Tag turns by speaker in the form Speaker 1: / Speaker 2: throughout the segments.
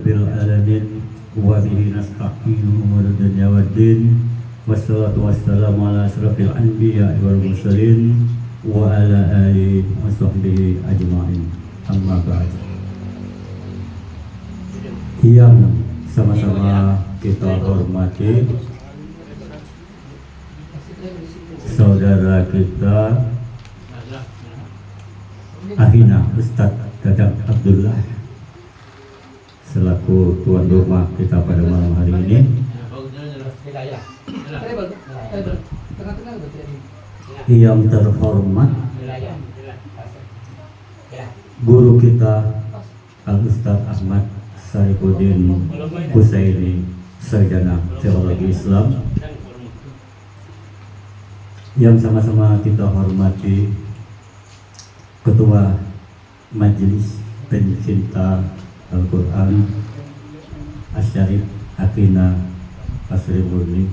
Speaker 1: rabbil alamin wa bihi nasta'inu umur dunya waddin wassalatu wassalamu ala asrafil anbiya wal mursalin wa ala alihi wa sahbihi ajma'in amma ba'd. Yang sama-sama kita hormati saudara kita Akhina Ustadz Dadang Abdullah selaku tuan rumah kita pada malam hari ini, yang terhormat guru kita Al Ustadz Ahmad Saifuddin Husaini, sarjana teologi Islam, yang sama-sama kita hormati Ketua Majelis Pencinta Al-Quran Asyarif Akhina Asri Murni,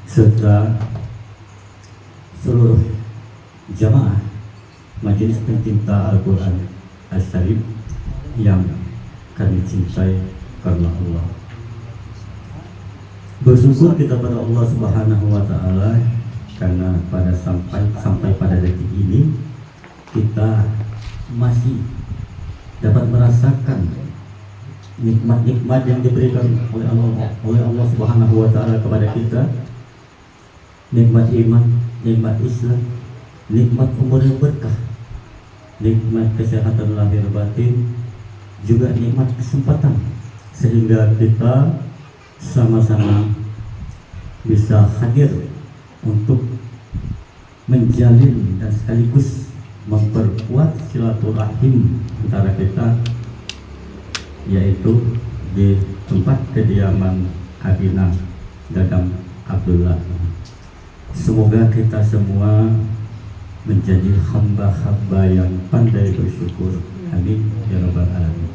Speaker 1: serta seluruh jamaah Majelis Pencinta Al-Quran Asyarif yang kami cintai karena Allah. Bersyukur kita pada Allah Subhanahu wa Ta'ala karena sampai pada detik ini kita masih dapat merasakan nikmat-nikmat yang diberikan oleh Allah Subhanahu wa Ta'ala kepada kita. Nikmat iman, nikmat Islam, nikmat umur yang berkah, nikmat kesehatan lahir batin, juga nikmat kesempatan, sehingga kita sama-sama bisa hadir untuk menjalin dan sekaligus memperkuat silaturahim antara kita, yaitu di tempat kediaman Akhina Dadang Abdullah. Semoga kita semua menjadi hamba-hamba yang pandai bersyukur. Amin ya rabbal alamin.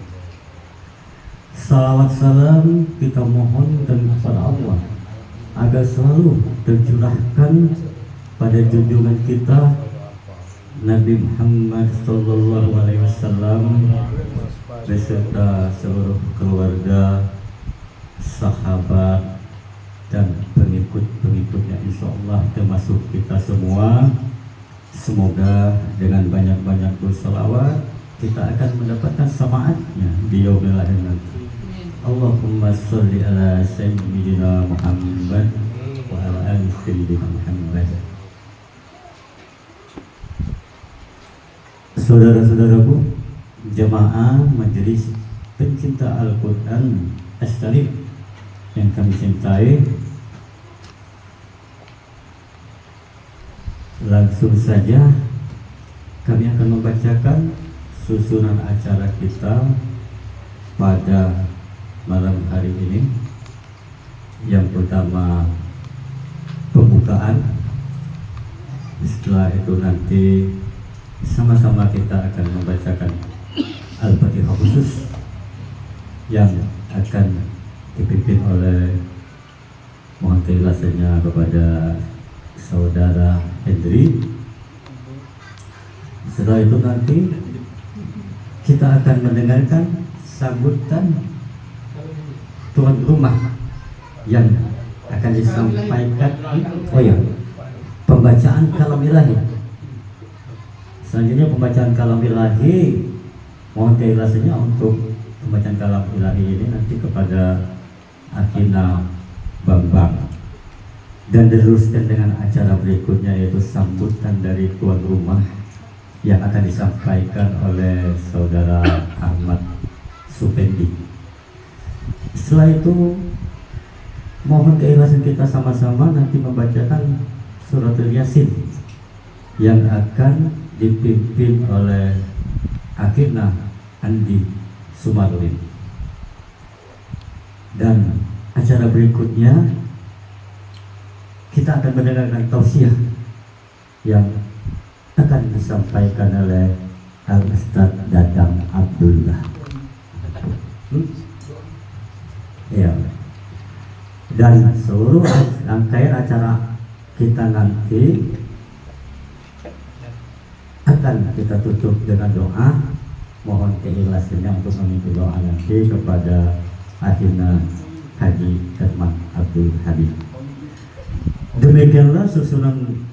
Speaker 1: Salawat salam kita mohon dan kepada Allah agar selalu tercurahkan pada junjungan kita Nabi Muhammad sallallahu alaihi wasallam beserta seluruh keluarga, sahabat dan pengikut-pengikutnya, insyaallah termasuk kita semua. Semoga dengan banyak-banyak berselawat kita akan mendapatkan syafaatnya di yaumil akhir nanti. Allahumma sholli ala sayyidina Muhammad wa ala ali sayyidina Muhammad. Saudara-saudaraku, jemaah Majelis Pencinta Al-Quran Asyarif yang kami cintai, langsung saja kami akan membacakan susunan acara kita pada malam hari ini. Yang pertama pembukaan, setelah itu nanti sama-sama kita akan membacakan Al-Fatihah khusus yang akan dipimpin oleh, mohon keikhlasannya kepada Saudara Hendri. Setelah itu nanti kita akan mendengarkan sambutan tuan rumah yang akan disampaikan. Oh ya, pembacaan kalam ilahi. Selanjutnya pembacaan kalam ilahi, mohon keikhlasannya untuk pembacaan kalam ilahi ini nanti kepada Akhina Bambang, dan diteruskan dengan acara berikutnya yaitu sambutan dari tuan rumah yang akan disampaikan oleh Saudara Ahmad Supendi. Setelah itu mohon keikhlasan kita sama-sama nanti membacakan suratul Yasin yang akan dipimpin oleh Akhina Andi Sumarlin. Dan acara berikutnya kita akan mendengarkan tausiah yang akan disampaikan oleh Al Ustadz Dadang Abdullah. Ya. Dan seluruh rangkaian acara kita nanti akan kita tutup dengan doa mohon keikhlasannya untuk meminta doa nanti kepada akhirnya Haji Herman Abdul Habib. Demikianlah susunan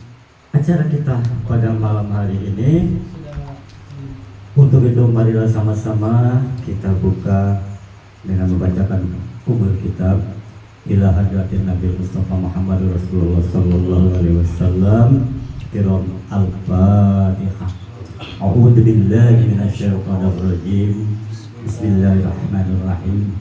Speaker 1: acara kita pada malam hari ini. Untuk itu marilah sama-sama kita buka dengan membacakan umul kitab ila hadratin Nabi Mustafa Muhammad Rasulullah sallallahu alaihi wasallam. Kiram al-Fatihah. A'udzu billahi minasyaitonir rajim. Bismillahirrahmanirrahim.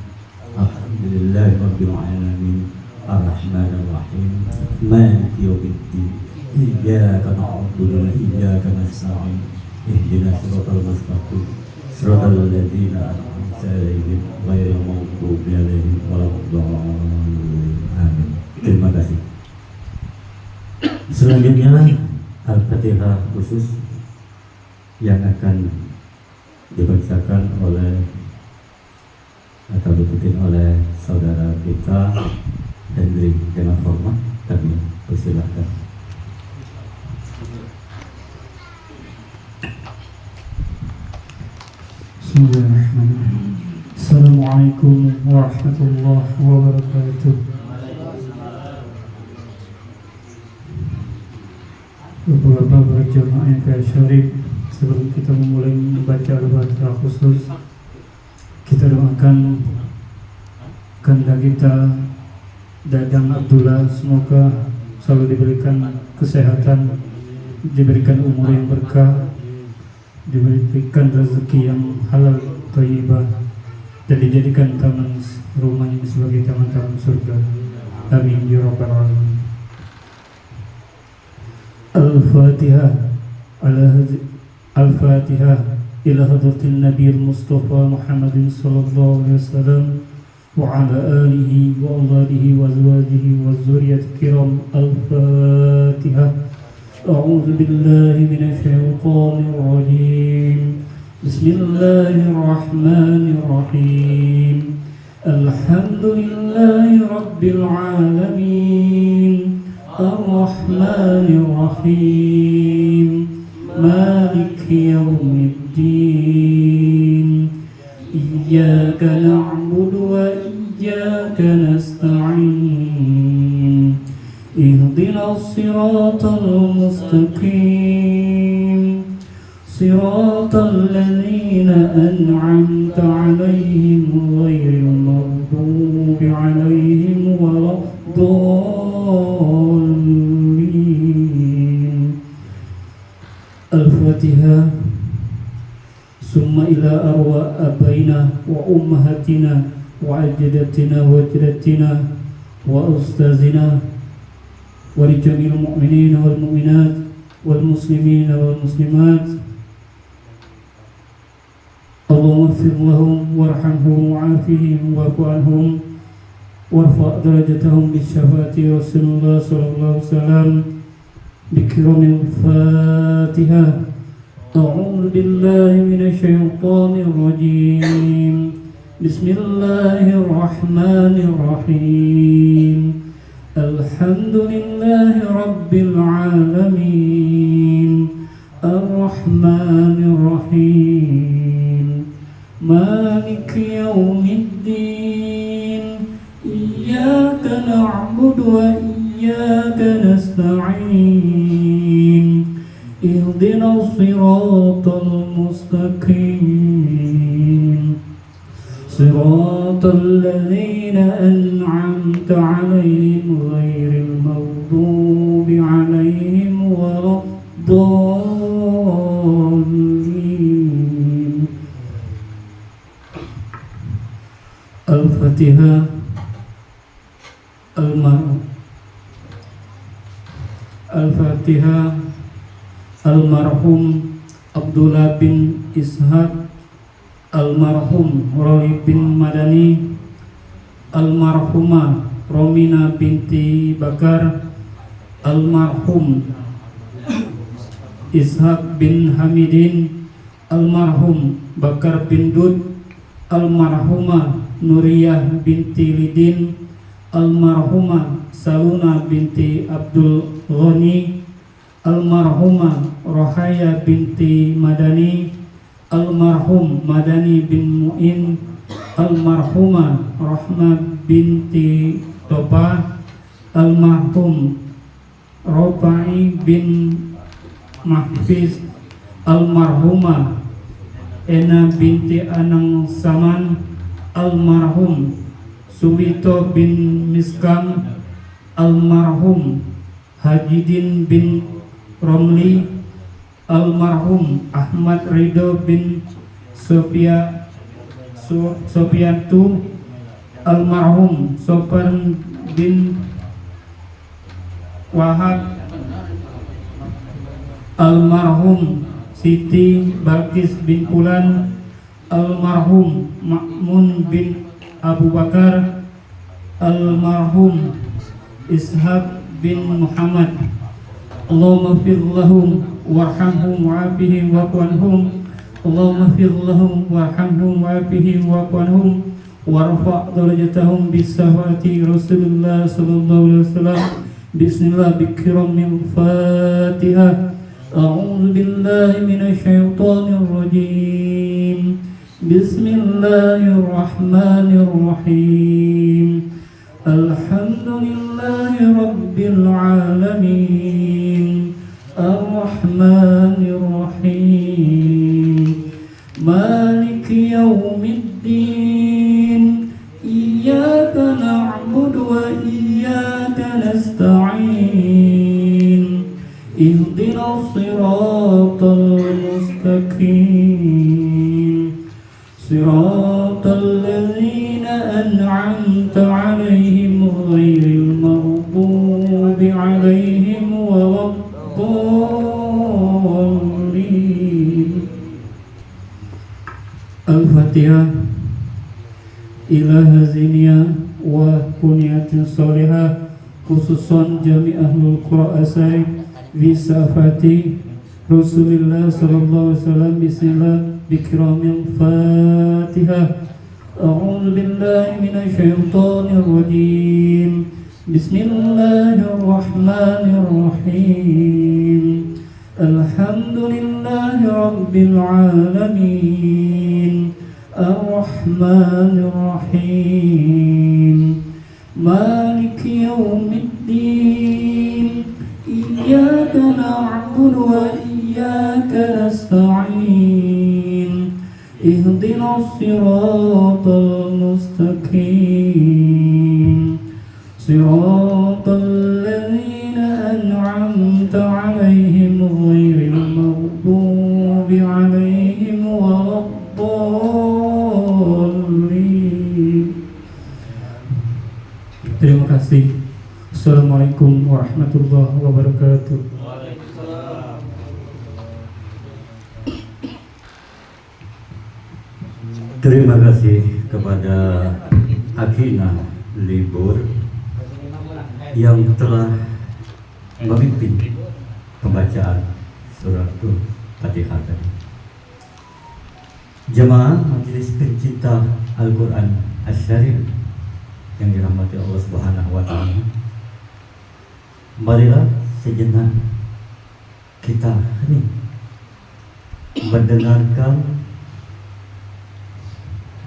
Speaker 1: Alhamdulillahi rabbil alamin. Ar-Rahmanir Rahim. Maliki yaumiddin. Iyyaka na'budu wa iyyaka nasta'in. Ihdinas siratal mustaqim. Siratal ladzina an'amta 'alaihim ghairil maghdubi 'alaihim waladdallin. Amin. Terima kasih. Selanjutnya Al-Fatihah khusus yang akan dibacakan oleh atau dipimpin oleh saudara kita Hendri. Dengan hormat kami persilahkan.
Speaker 2: Bismillahirrahmanirrahim. Assalamualaikum warahmatullahi wabarakatuh. Bapak-bapak berjamaah yang syarif, sebelum kita memulai membaca al-Fatihah khusus, kita doakan kanda kita Dadang Abdullah, semoga selalu diberikan kesehatan, diberikan umur yang berkah, diberikan rezeki yang halal thayyibah, dan dijadikan taman rumahnya sebagai taman-taman surga. Amin ya rabbal alamin. Al-Fatihah Al-Fatihah ila hadratin Nabi Mustafa Muhammadin sallallahu alaihi wasallam wa ala alihi wa awladihi wa azwajihi wa zurriyyati kiram. Al-Fatihah. أعوذ بالله من الشيطان الرجيم. بسم الله الرحمن الرحيم. الحمد لله رب العالمين. الرحمن الرحيم. مالك يوم الدين. إياك نعبد وإياك نستعين. اهدنا الصراط المستقيم. صراط الذين أنعمت عليهم غير المغضوب عليهم ولا الضالين. الفاتحة. ثم إلى أرواح أبينا وأمهاتنا وأجدادنا وجدتنا وأستاذنا ولجميع المؤمنين والمؤمنات والمسلمين والمسلمات. اللهم اغفر لهم وارحمهم وعافهم واعف عنهم وارفع درجتهم بالشفاعة رسول الله صلى الله عليه وسلم. بكرم الفاتحة. أعوذ بالله من الشيطان الرجيم. بسم الله الرحمن الرحيم. الحمد لله رب العالمين. الرحمن الرحيم. مالك يوم الدين. إياك نعبد وإياك نستعين. اهدنا الصراط المستقيم. صراط الذين أنعمت عليهم غير المغضوب عليهم ولا الضالين. الفاتحة. الفاتحة. المرحوم Abdullah bin Ishaq, almarhum Roli bin Madani, almarhumah Romina binti Bakar, almarhum Ishaq bin Hamidin, almarhum Bakar bin Dud, almarhumah Nuriyah binti Lidin, almarhumah Saluna binti Abdul Ghani, almarhumah Rohaya binti Madani, almarhum Madani bin Mu'in, almarhumah Rahma binti Topa, almarhum Robai bin Mahfiz, almarhumah Ena binti Anang Saman, almarhum Suwito bin Miskam, almarhum Hajidin bin Romli, almarhum Ahmad Ridho bin Sofiantu, almarhum Sofan bin Wahab, almarhum Siti Balkis bin Pulan, almarhum Ma'mun bin Abu Bakar, almarhum Ishaq bin Muhammad. Allahumma fir lahum warhamhum wa'afihim wa'fu anhum. Allahumma fir lahum warhamhum wa'afihim wa'fu anhum warfa' darajatahum bisawati Rasulullah sallallahu alaihi wasallam. Bismillah bikramil Fatihah. A'udzu billahi minasyaitonir rajim. Bismillahirrahmanirrahim. Alhamdulillahi rabbil alamin. Ar-Rahmanir Rahim. Maliki yaumiddin. Iyyaka na'budu wa iyyaka nasta'in. Ihdinas siratal mustaqim. Siratal ladzina an'amta 'alaihim ghairil maghdubi 'alaihim waladdallin. Al-Fatihah. Ila hazinia wa kunyatin salihah, khususon jami ahlul qura asai Wisafati Rasulullah sallallahu alaihi wasallam. Bismillah bikramil Fatihah. A'udzu billahi minasyaitonir rajim. Bismillahirrahmanirrahim. Alhamdulillahi rabbil alamin. Ar-Rahmanir Rahim. Maliki yaumiddin. Iyyaka na'budu wa iyyaka nasta'in. Ihdinas siratal mustaqim. Siratal ladzina an'amta 'alaihim ghairil maghdubi 'alaihim waladdallin. Terima kasih. Assalamualaikum warahmatullahi wabarakatuh.
Speaker 1: Terima kasih kepada Akina Libur yang telah memimpin pembacaan surah Al-Fatihah tadi. Jemaah majelis pencinta Al-Quran Asy-Syarif yang dirahmati Allah Subhanahu wa Ta'ala, marilah sejenak kita hening mendengarkan,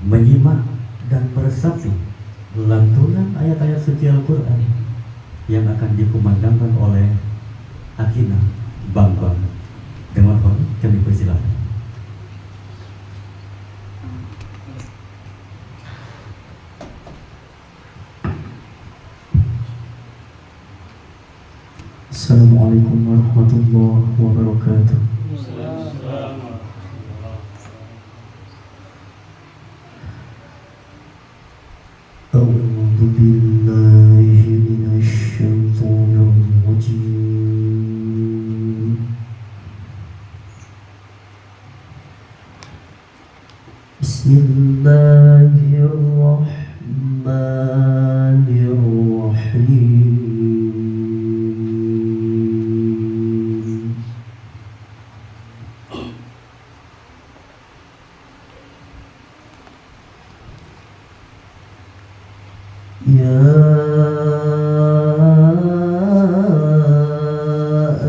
Speaker 1: menyimak dan meresapi lantunan ayat-ayat suci Al-Quran yang akan dikumandangkan oleh Akina Bambang. Dengan hormat kami persilakan.
Speaker 3: Assalamualaikum warahmatullahi wabarakatuh. A'udzu billahi minasy syaithanir rajim. Bismillahirrahmanirrahim.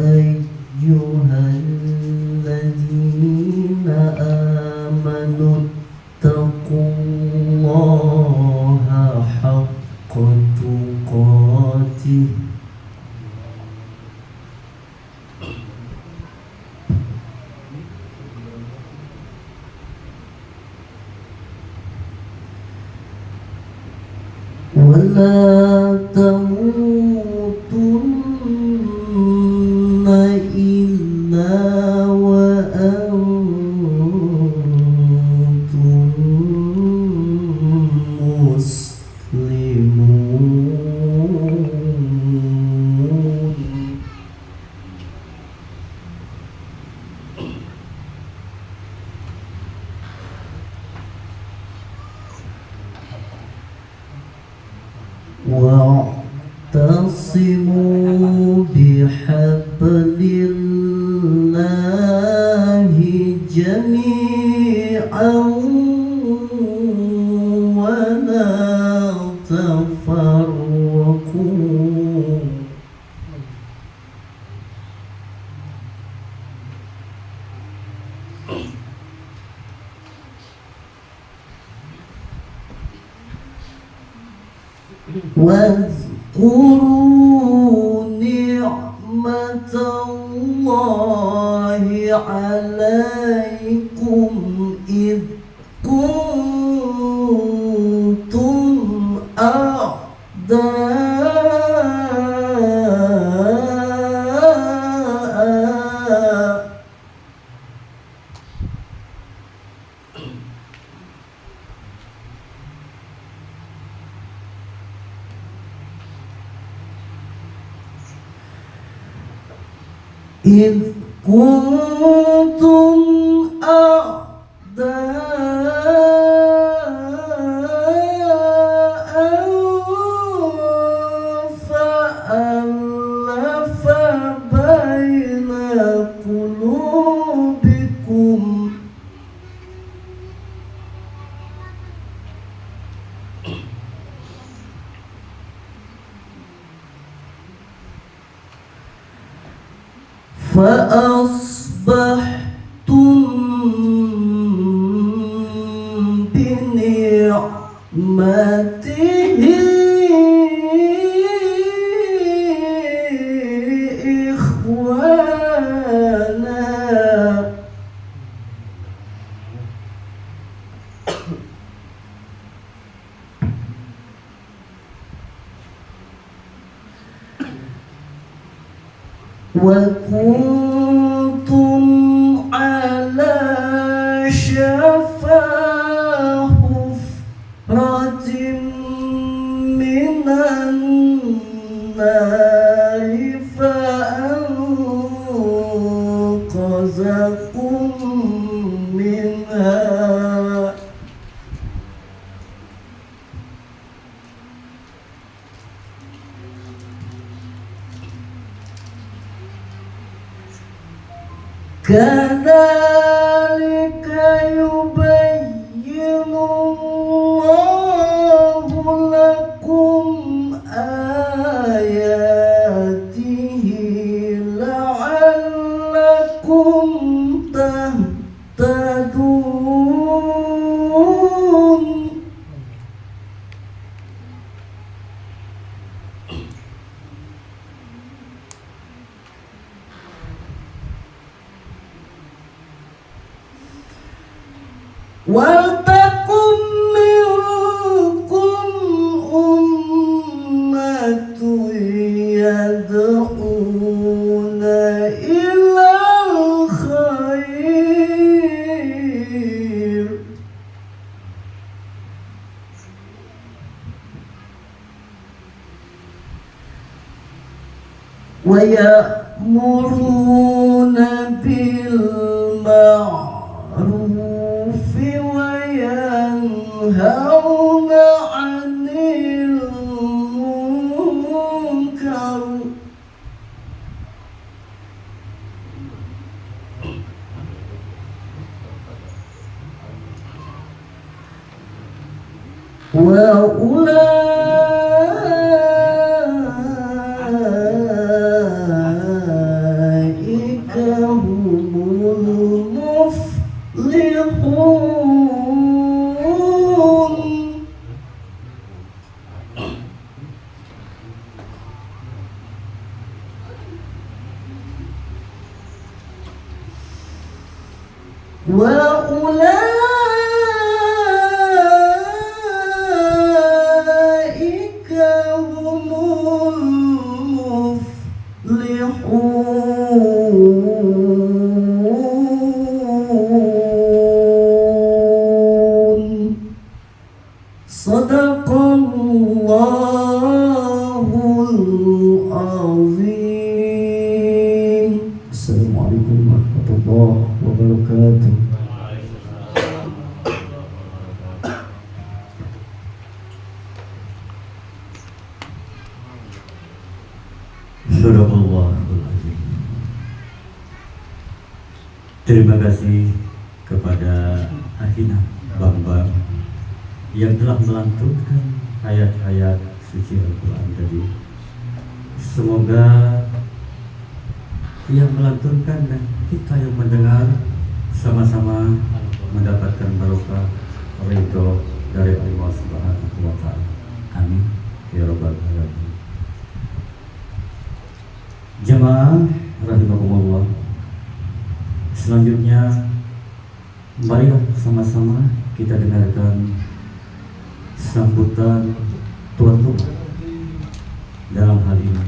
Speaker 3: أيها الذين
Speaker 4: تموتن إلا وأنتم مسلمون. واعتصموا بحبل الله جميعا ولا تفرقوا. واذكروا نعمة الله عليكم إذ كنتم أعداء إذ كنتم أعداء فألف بين قلوبكم فأصبحتم بنعمته إخوانا. وكنتم على شفا حفرة من النار فأنقذكم منها. كذلك يبين الله لكم آياته لعلكم تهتدون. ولتكن منكم أمة يدعون إلى الخير ويأمرون بالمعروف وينهون عن المنكر وأولئك هم المفلحون. وأولئك هم المفلحون صدق الله العظيم.
Speaker 3: Assalamualaikum warahmatullahi wabarakatuh.
Speaker 1: Sadaqallahul azim. Terima kasih kepada Akhina Bambang yang telah melantunkan ayat-ayat suci Al-Quran tadi. Semoga yang melantunkan dan kita yang mendengar sama-sama mendapatkan barokah ridho dari Allah Subhanahu wa Ta'ala. Amin ya rabbal alamin. Jamaah rahimakumullah. Selanjutnya marilah sama-sama kita dengarkan sambutan tuan rumah. Dalam hal ini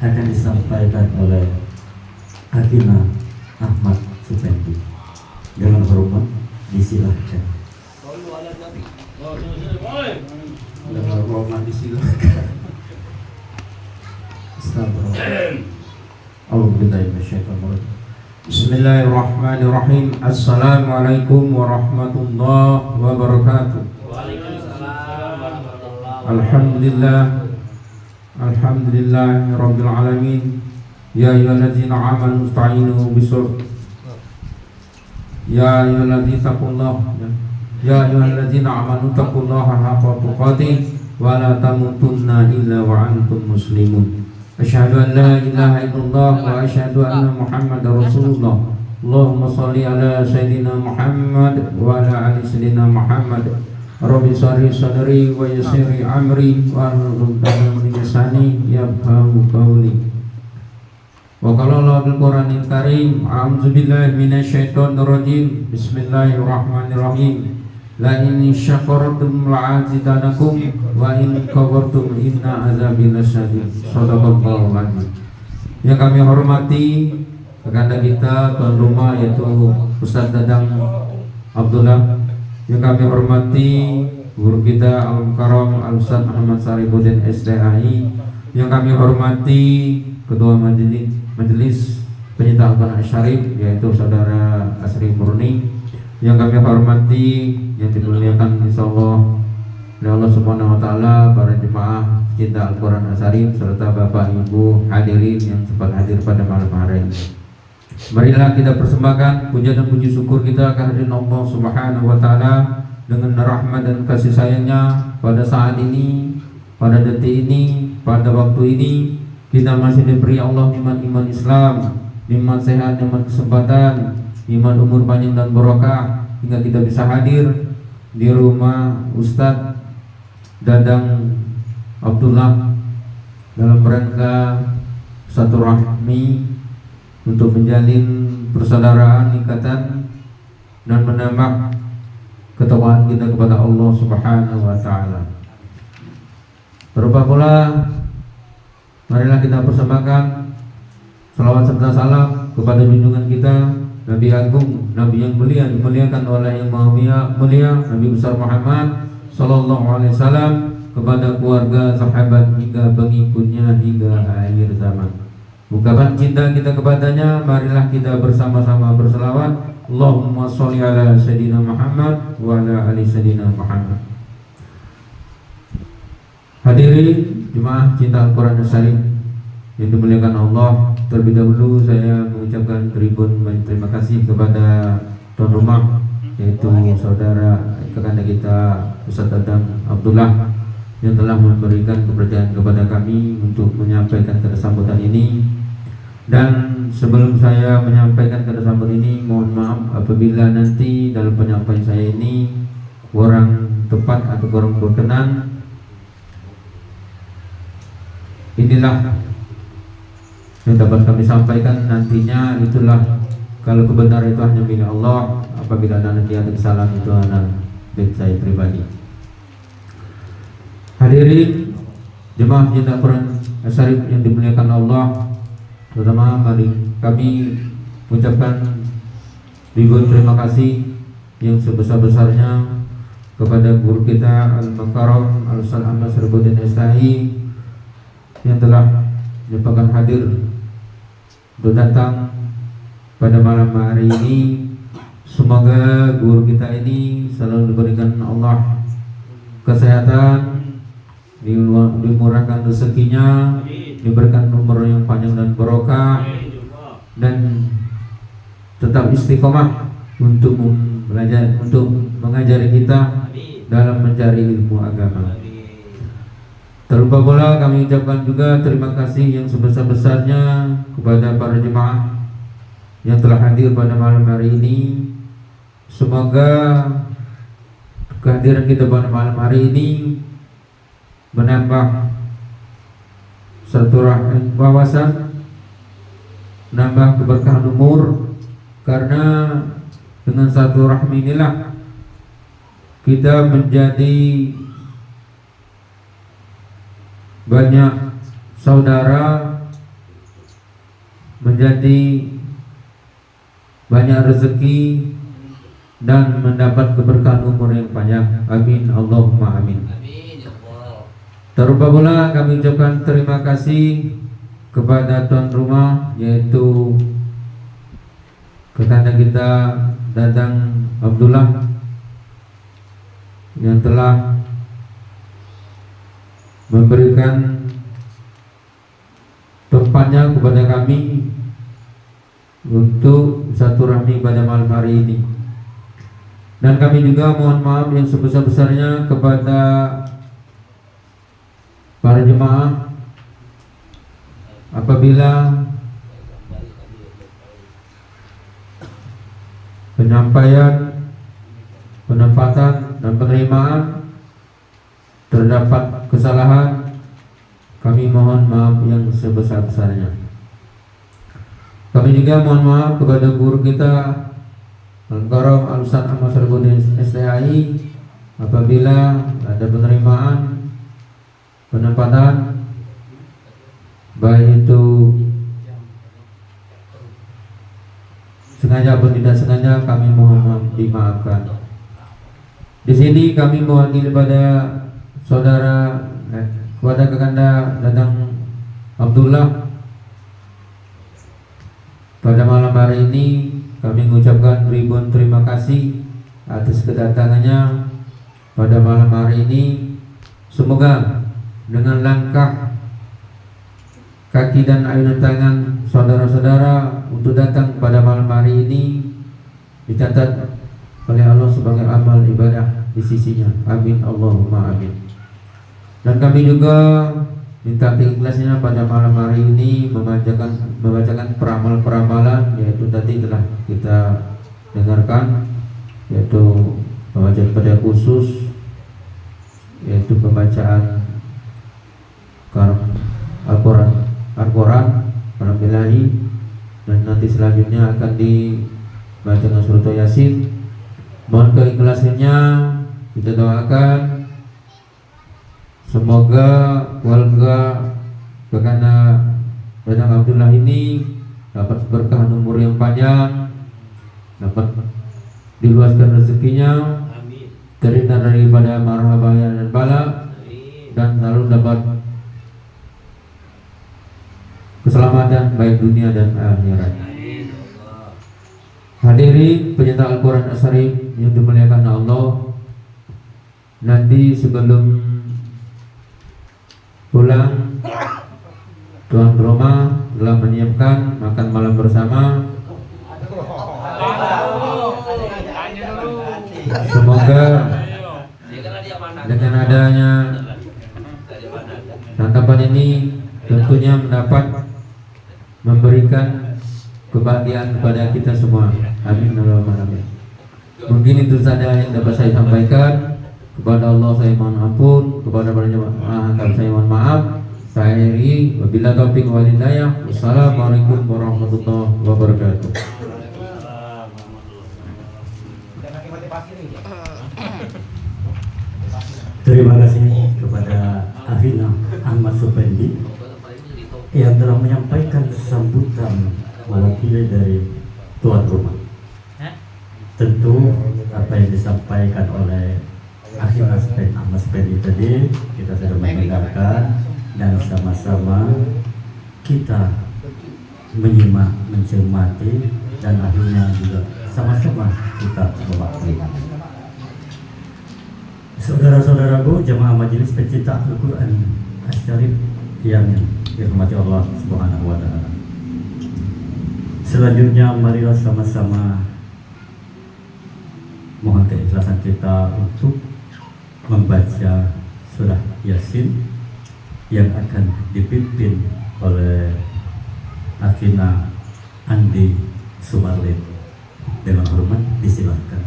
Speaker 1: akan disampaikan oleh Akhina Ahmad Supendi. Dengan hormat disilahkan. Dengan hormat disilahkan.
Speaker 5: Bismillahirrahmanirrahim. Assalamualaikum warahmatullahi wabarakatuh. Alhamdulillah rabbil alamin. Ya ayyuhalladzina amanu ista'inu bisabr. Ya ayyuhalladzina amanu taqullaha haqqa tuqatih wa la tamutunna illa wa antum muslimun. Asyhadu an la ilaha illallah wa asyhadu anna Muhammadar Rasulullah. Allahumma shalli ala sayyidina Muhammad wa ala ali sayyidina Muhammad. Rabbi shrah sadri wa yassir amri wa hlul 'uqdatam min lisani yafqahu qawli. Wa qala Allah bil Qur'anil Karim, a'udzu billahi minasyaitonir rajim. Bismillahirrahmanirrahim. La in syakartum la'azidanakum wa in kafartum inna azabi lasyadid. Shadaqallahu azim. Yang kami hormati rekan kita tuan rumah yaitu Ustaz Dadang Abdullah. Yang kami hormati guru kita Al-Karam Al-Ustaz Muhammad Saribuddin SDAI. Yang kami hormati ketua majelis penyita Al-Quran Syarif yaitu saudara Asri Murni. Yang kami hormati yang dimuliakan insyaallah oleh Allah Subhanahu wa taala, para jemaah pecinta Al-Quran Syarif serta Bapak Ibu hadirin yang sempat hadir pada malam hari ini. Marilah kita persembahkan puja dan puji syukur kita kehadirat Allah Subhanahu wa taala dengan rahmat dan kasih sayangnya pada saat ini, pada detik ini, pada waktu ini kita masih diberi Allah nikmat iman Islam, nikmat sehat, nikmat kesempatan, nikmat umur panjang dan barokah hingga kita bisa hadir di rumah Ustadz Dadang Abdullah dalam rangka satu rahmi untuk menjalin persaudaraan, ikatan dan menambah ketakwaan kita kepada Allah Subhanahu wa taala. Berupa pula marilah kita persembahkan salawat serta salam kepada junjungan kita Nabi Agung, Nabi yang mulia, dimuliakan oleh yang maha mulia, Nabi besar Muhammad Sallallahu Alaihi Wasallam, kepada keluarga, sahabat hingga pengikutnya hingga akhir zaman. Ungkapan cinta kita kepadanya, marilah kita bersama-sama berselawat. Allahumma sholli ala sayyidina Muhammad wa ala ali sayyidina Muhammad. Hadirin jemaah cinta Al-Quran Syarif yang dimuliakan Allah, terlebih dahulu saya mengucapkan terima kasih kepada tuan rumah yaitu saudara kakanda kita Ustaz Dadang Abdullah yang telah memberikan kepercayaan kepada kami untuk menyampaikan kata sambutan ini. Dan sebelum saya menyampaikan kata sambutan ini, mohon maaf apabila nanti dalam penyampaian saya ini kurang tepat atau kurang berkenan. Inilah yang dapat kami sampaikan, nantinya itulah kalau kebenaran itu hanya milik Allah. Apabila nanti ada kesalahan itu hanya milik saya pribadi. Hadirin Jemaah Janda Quran Syarif yang dimuliakan Allah, terutama mari kami mengucapkan ribuan terima kasih yang sebesar-besarnya kepada guru kita Al-Makaram Al-Ustaz Ahmad Syarifudin STI yang telah menyempatkan hadir untuk datang pada malam hari ini. Semoga guru kita ini selalu diberikan Allah kesehatan, dimurahkan rezekinya, diberikan umur yang panjang dan barokah, dan tetap istiqomah untuk belajar, untuk mengajari kita dalam mencari ilmu agama. Terlupa pula kami ucapkan juga terima kasih yang sebesar-besarnya kepada para jemaah yang telah hadir pada malam hari ini. Semoga kehadiran kita pada malam hari ini menambah satu wawasan, menambah keberkahan umur, karena dengan satu rahmi inilah kita menjadi banyak saudara, menjadi banyak rezeki, dan mendapat keberkahan umur yang panjang. Amin Allahumma amin. Terlupa pula kami ucapkan terima kasih kepada tuan rumah, yaitu kakanda kita Dadang Abdullah yang telah memberikan tempatnya kepada kami untuk satu rahmi pada malam hari ini. Dan kami juga mohon maaf yang sebesar-besarnya kepada para jemaah apabila penyampaian, penempatan, dan penerimaan terdapat kesalahan. Kami mohon maaf yang sebesar-besarnya. Kami juga mohon maaf kepada guru kita Al-Karam Al-Ustaz Ahmad Syarifudin STI apabila ada penerimaan, penempatan, baik itu sengaja atau tidak sengaja, kami mohon dimaafkan. Di sini kami mewakili pada saudara kepada kakanda Dadang Abdullah pada malam hari ini. Kami mengucapkan ribuan terima kasih atas kedatangannya pada malam hari ini. Semoga dengan langkah kaki dan ayunan tangan saudara-saudara untuk datang pada malam hari ini dicatat oleh Allah sebagai amal ibadah di sisinya. Amin Allahumma amin. Dan kami juga minta keikhlasannya pada malam hari ini membacakan peramal-peramalan, yaitu tadi telah kita dengarkan, yaitu pembacaan pada khusus, yaitu pembacaan Al-Quran Al-Bilahi, dan nanti selanjutnya akan dibacakan surat Yasin. Mohon keikhlasannya kita doakan semoga keluarga kakanda Dadang Abdullah ini dapat berkah umur yang panjang, dapat diluaskan rezekinya, terhindar daripada mara bahaya dan bala, dan selalu dapat keselamatan baik dunia dan akhirat. Hadirin pencinta Al-Quran As-Syarif yang dimuliakan Allah, nanti sebelum pulang, tuan rumah telah menyiapkan makan malam bersama. Semoga dengan adanya santapan ini tentunya mendapat memberikan kebahagiaan kepada kita semua. Amin Allahumma amin. Mungkin itu saja yang dapat saya sampaikan. Kepada Allah saya mohon ampun, kepada para jemaah saya mohon maaf. Saya akhiri, wabillahi taufiq wal hidayah. Wassalamualaikum warahmatullahi wabarakatuh.
Speaker 1: Terima kasih kepada Afina Ahmad Supendi yang telah menyampaikan sambutan mewakili dari tuan rumah. Tentu apa yang disampaikan oleh Akhi Mas Pendi tadi kita sudah mendengarkan dan sama-sama kita menyimak, mencermati, dan akhirnya juga sama-sama kita mewakili. Saudara-saudaraku, jemaah majelis pencinta Al-Quran Asy-Syarif yang dirahmati Allah Subhanahu wa Ta'ala. Selanjutnya, marilah sama-sama mohon keikhlasan kita untuk membaca surah Yasin yang akan dipimpin oleh Akhina Andi Sumarlin. Dengan hormat disilahkan.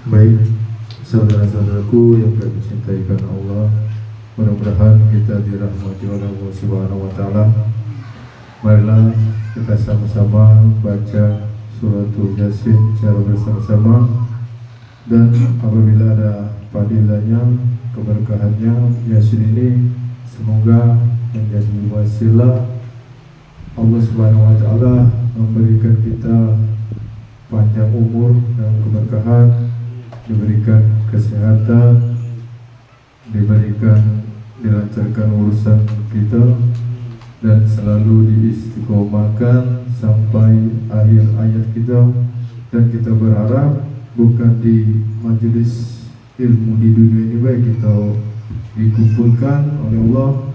Speaker 6: Baik, saudara-saudaraku yang kami cintai karena Allah, mudah-mudahan kita dirahmati oleh Allah Subhanahu wa Ta'ala. Marilah kita sama-sama baca suratul Yasin secara bersama-sama, dan apabila ada fadilahnya, keberkahannya, Yasin ini semoga menjadi wasilah Allah Subhanahu wa Ta'ala memberikan kita panjang umur dan keberkahan, diberikan kesehatan, diberikan dilancarkan urusan kita, dan selalu diistiqomahkan sampai akhir hayat kita. Dan kita berharap bukan di majelis ilmu di dunia ini baik kita dikumpulkan oleh Allah,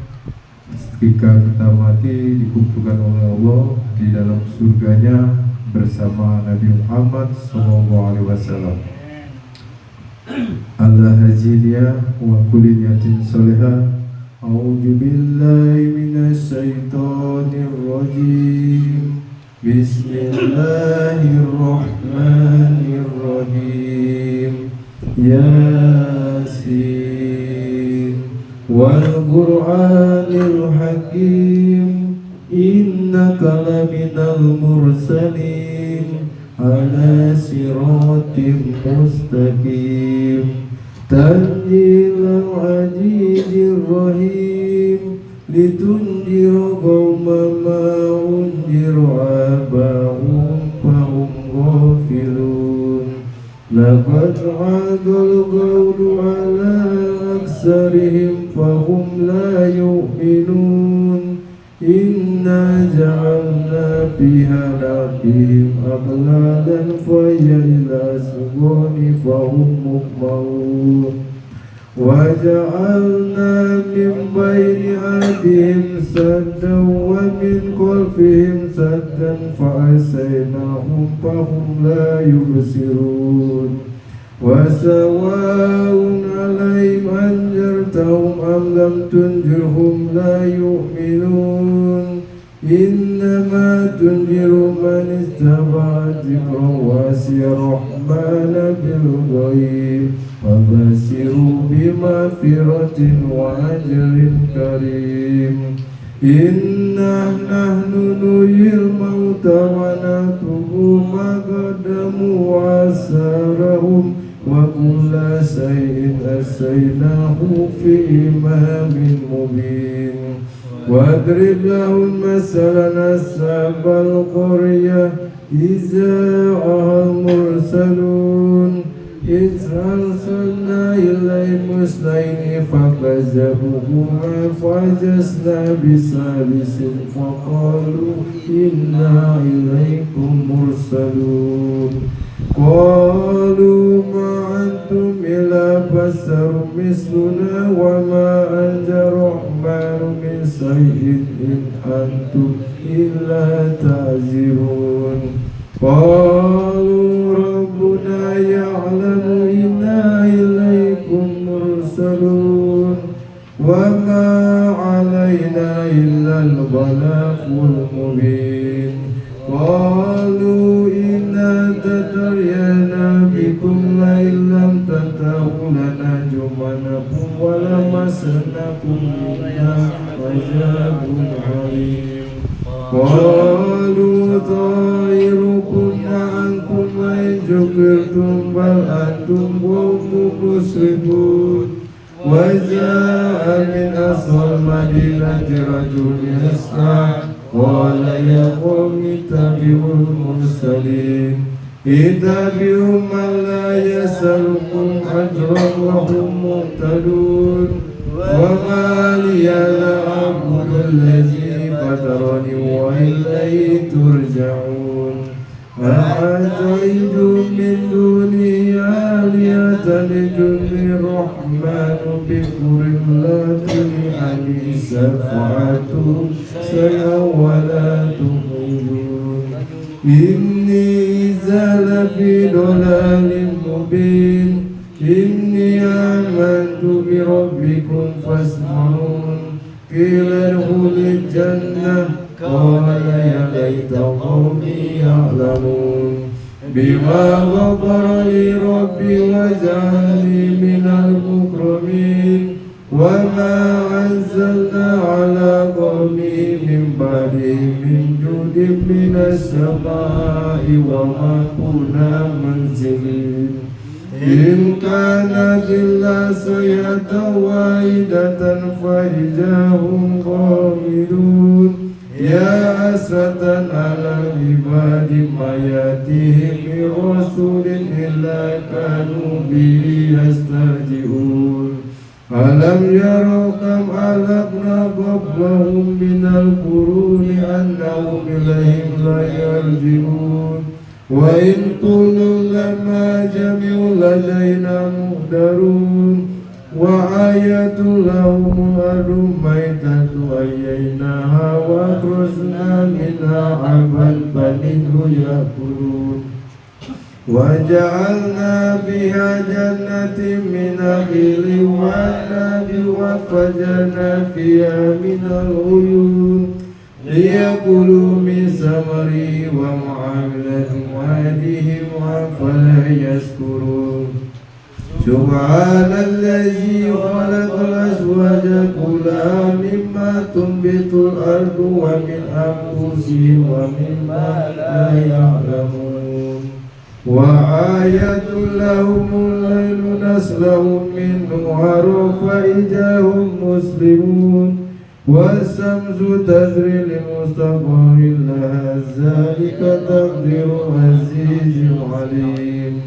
Speaker 6: ketika kita mati dikumpulkan oleh Allah di dalam surganya bersama Nabi Muhammad SAW. Ala hajilia wa kulli niyatin salihah. A'udzu billahi minasy syaithanir rajim. Bismillahirrahmanirrahim. Yasin wal Qur'anil Hakim, innaka laminal mursalin ala siratim mustaqim. Tanzilal azizir rahim, litunjira qauman ma unjira abahum fahum ghafilun. Laqad haqal qawlu ala aksarihim fahum la yu'minun. Inna ja'alna fiha laqihim aghlalan faya ila sugoni fahum muqmaun. Wa ja'alna min bayni aydihim saddan wa min khalfihim saddan fa'asaynahum fahum la yubsirun. Wa sawa'un 'alaihim anzartahum am lam tunzirhum la yu'minun. Innama tunziru man ittaba'a dzikra wa wasi'a rahmana bil ghaib. Fabashiru bimagfiratin wa ajrin karim. Inna nahnu nuhyil mauta wa naktubu ma qaddamu wa asarahum wa kulla shay'in ahsaynahu fi imamin mubin. Wadrib lahum masalan ashabal qaryah iza ahal mursalun. Arsalna ilaihim musnaini fakazzabuhuma fajazna bisalisin faqalu inna ilaikum mursalun. Qalu ma antum illa basharun misluna wa ma anta rahmanu min shay'in in antum illa ta'zirun. Qalu rabbuna ya'lamu inna ilaikum mursalun wa ma 'alaina illa al-balaghul mubin. Qalu inna tataryana bikum la illam tatahu lanajumanakum wa lamasnakum minna azabun alim. Qalu ta'irukum ma'ankum wa in syukurtum bal antum qawmun musrifun. وجاء من أقصى المدينة رجل يسعى قال يا قوم اتبعوا المرسلين اتبعوا من لا يسألكم أجرا وهم مهتدون وما لي لا أعبد الذي فطرني وإليه ترجعون أأتخذ من دونه آلهة ليجدني الرحمن بضر لا تغني عني شفاعتهم شيئا ولا تغنون إني إذا لفي ضلال مبين إني آمنت بربكم فاسمعون قيل ادخل الجنة قال يا ليت قومي يعلمون بما غفر لي ربي وجعلني من المكرمين وما أنزلنا على قومه من بعده من جود من السماء وما كنا منزلين إن كانت إلا صيحة واحدة فإذا هم خامدون يا حسرة على العباد ما يأتيهم من رسول إلا كانوا به يستهزئون ألم يروا كم أهلكنا قبلهم من القرون أنهم إليهم لا يرجعون وإن كل لما جميع لدينا مهدرون وآية لهم الأرض ميتة أحييناها وأخرجنا منها حبا فمنه يأكلون وجعلنا فيها جنة من نخيل وعناب وفجرنا فيها من العيون ليأكلوا من ثمره ومعاملة أهلهم أفلا يشكرون سبحان الذي خلق الأزواج كلها مما تنبت الأرض ومن أنفسهم ومما لا يعلمون وآية لهم الليل نسلخ منه النهار فإذا هم مسلمون والشمس تجري لمستقر لها ذلك تقدير العزيز العليم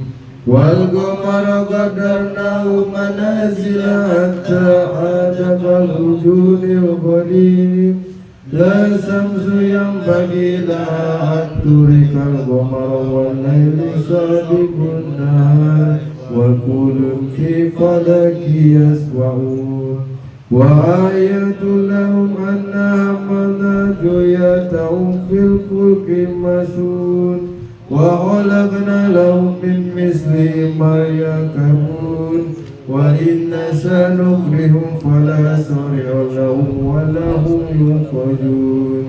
Speaker 6: والقمر قدرناه منازل حتى عاد كالعرجون القديم لا الشمس ينبغي لها أن تدرك القمر والليل سابق النهار وكل في فلك يسبحون وآية لهم أنا حملنا جياتهم في الفلك المشحون وخلقنا لهم من مثله ما يركبون وإن نشأ نغرقهم فلا صريع لهم ولا هم ينقذون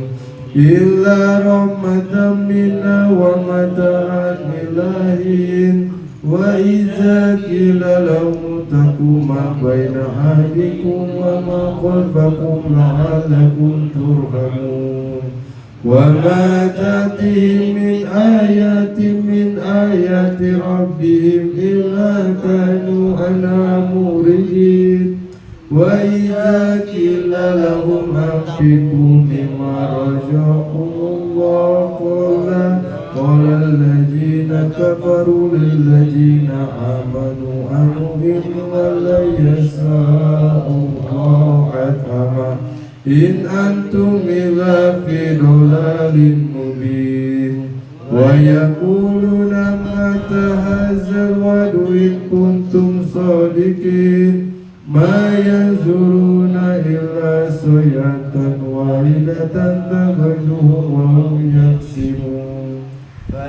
Speaker 6: إلا رحمة منا ومتاعا إلى حين وإذا قيل لهم اتقوا ما بين أيديكم وما خلفكم لعلكم ترحمون وما تأتيهم من آيات ربهم إلا كانوا عنها معرضين وإذا قيل لهم أنفقوا مما رزقكم الله قال الذين كفروا للذين آمنوا أنفقوا ولا يشاء الله أطعما إن أنتم إلا في ضلال مبين ويقولون متى هذا الوعد إن كنتم صادقين ما ينظرون إلا صيحة واحدة تأخذهم وهم يقسمون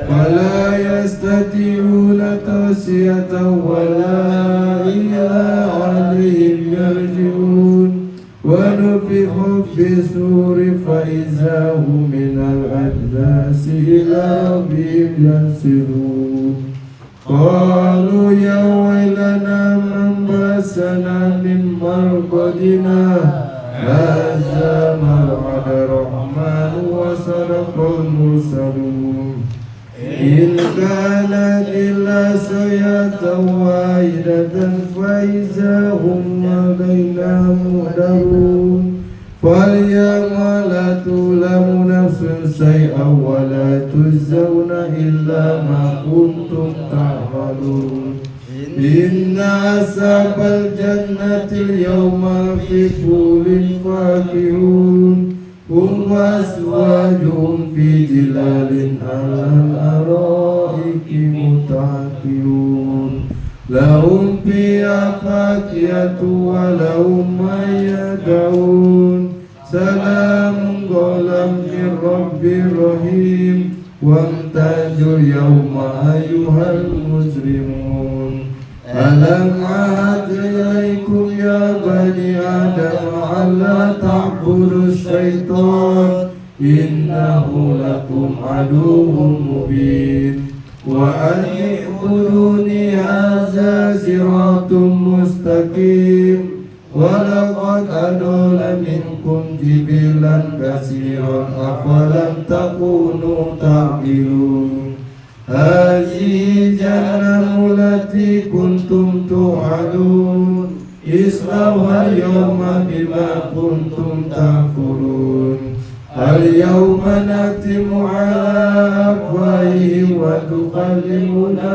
Speaker 6: فلا يستطيعون توصية ولا إلى عليهم يرجعون ونفخ في الصور فإذا هم من الأجداث إلى ربهم ينسلون قالوا يا ويلنا من بعثنا من مرقدنا هذا ما وعد الرحمن وصدق المرسلون إن كانت إلا صيحة واحدة فإذا هم علينا مهدرون فاليوم لا تظلم نفس شيئا ولا تجزون إلا ما كنتم تعملون إن أصحاب الجنة اليوم في فول فاكهون هم وأزواجهم في ظلال على الأرائك متكئون لهم فيها فاكهة ولهم ما يدعون سلام قولا من رب رحيم وامتازوا اليوم أيها المجرمون ألم عهد إليكم يا بني آدم ألا تعبدوا الشيطان إنه لكم عدو مبين وأن اعبدوني هذا صراط مستقيم ولقد أضل منكم جبلا كثيرا أفلم تكونوا تعقلون هذه جهنم التي كنتم توعدون اصلوها اليوم بما كنتم تكفرون اليوم نختم على أفواههم وتكلمنا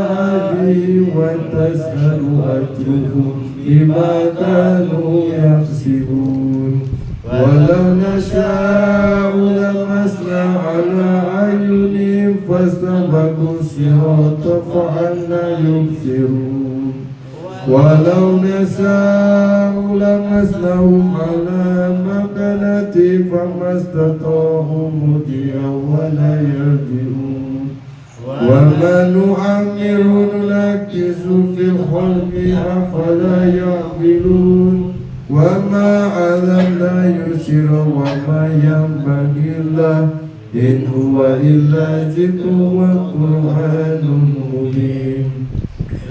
Speaker 6: أيديهم وتشهد أرجلهم بما كانوا يكسبون ولو نشاء لمسنا على أعينهم فاستبقوا الصراط فأنى يبصرون ولو نشاء لمسناهم على مكانتهم فما استطاعوا مضيا ولا يرجعون وما نعمر ننكس في الخلق أفلا يعقلون وما علمنا يسر وما ينبغي له إن هو إلا ذكر وقرآن مبين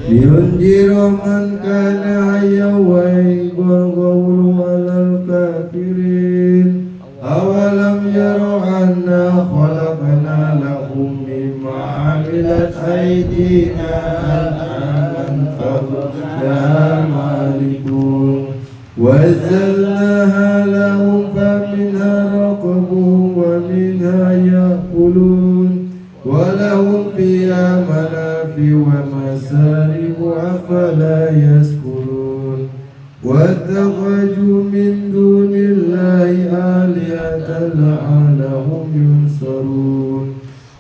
Speaker 6: لينذر من كان حيا ويحق القول على الكافرين أولم يروا أنا خلقنا لهم مما عملت أيدينا أنعاما فهم لها مالكون وزلناها لهم فمنها ركبهم ومنها يأكلون ولهم فيها منافع ومشارب أفلا يشكرون واتخذوا من دون الله آلهة لعلهم ينصرون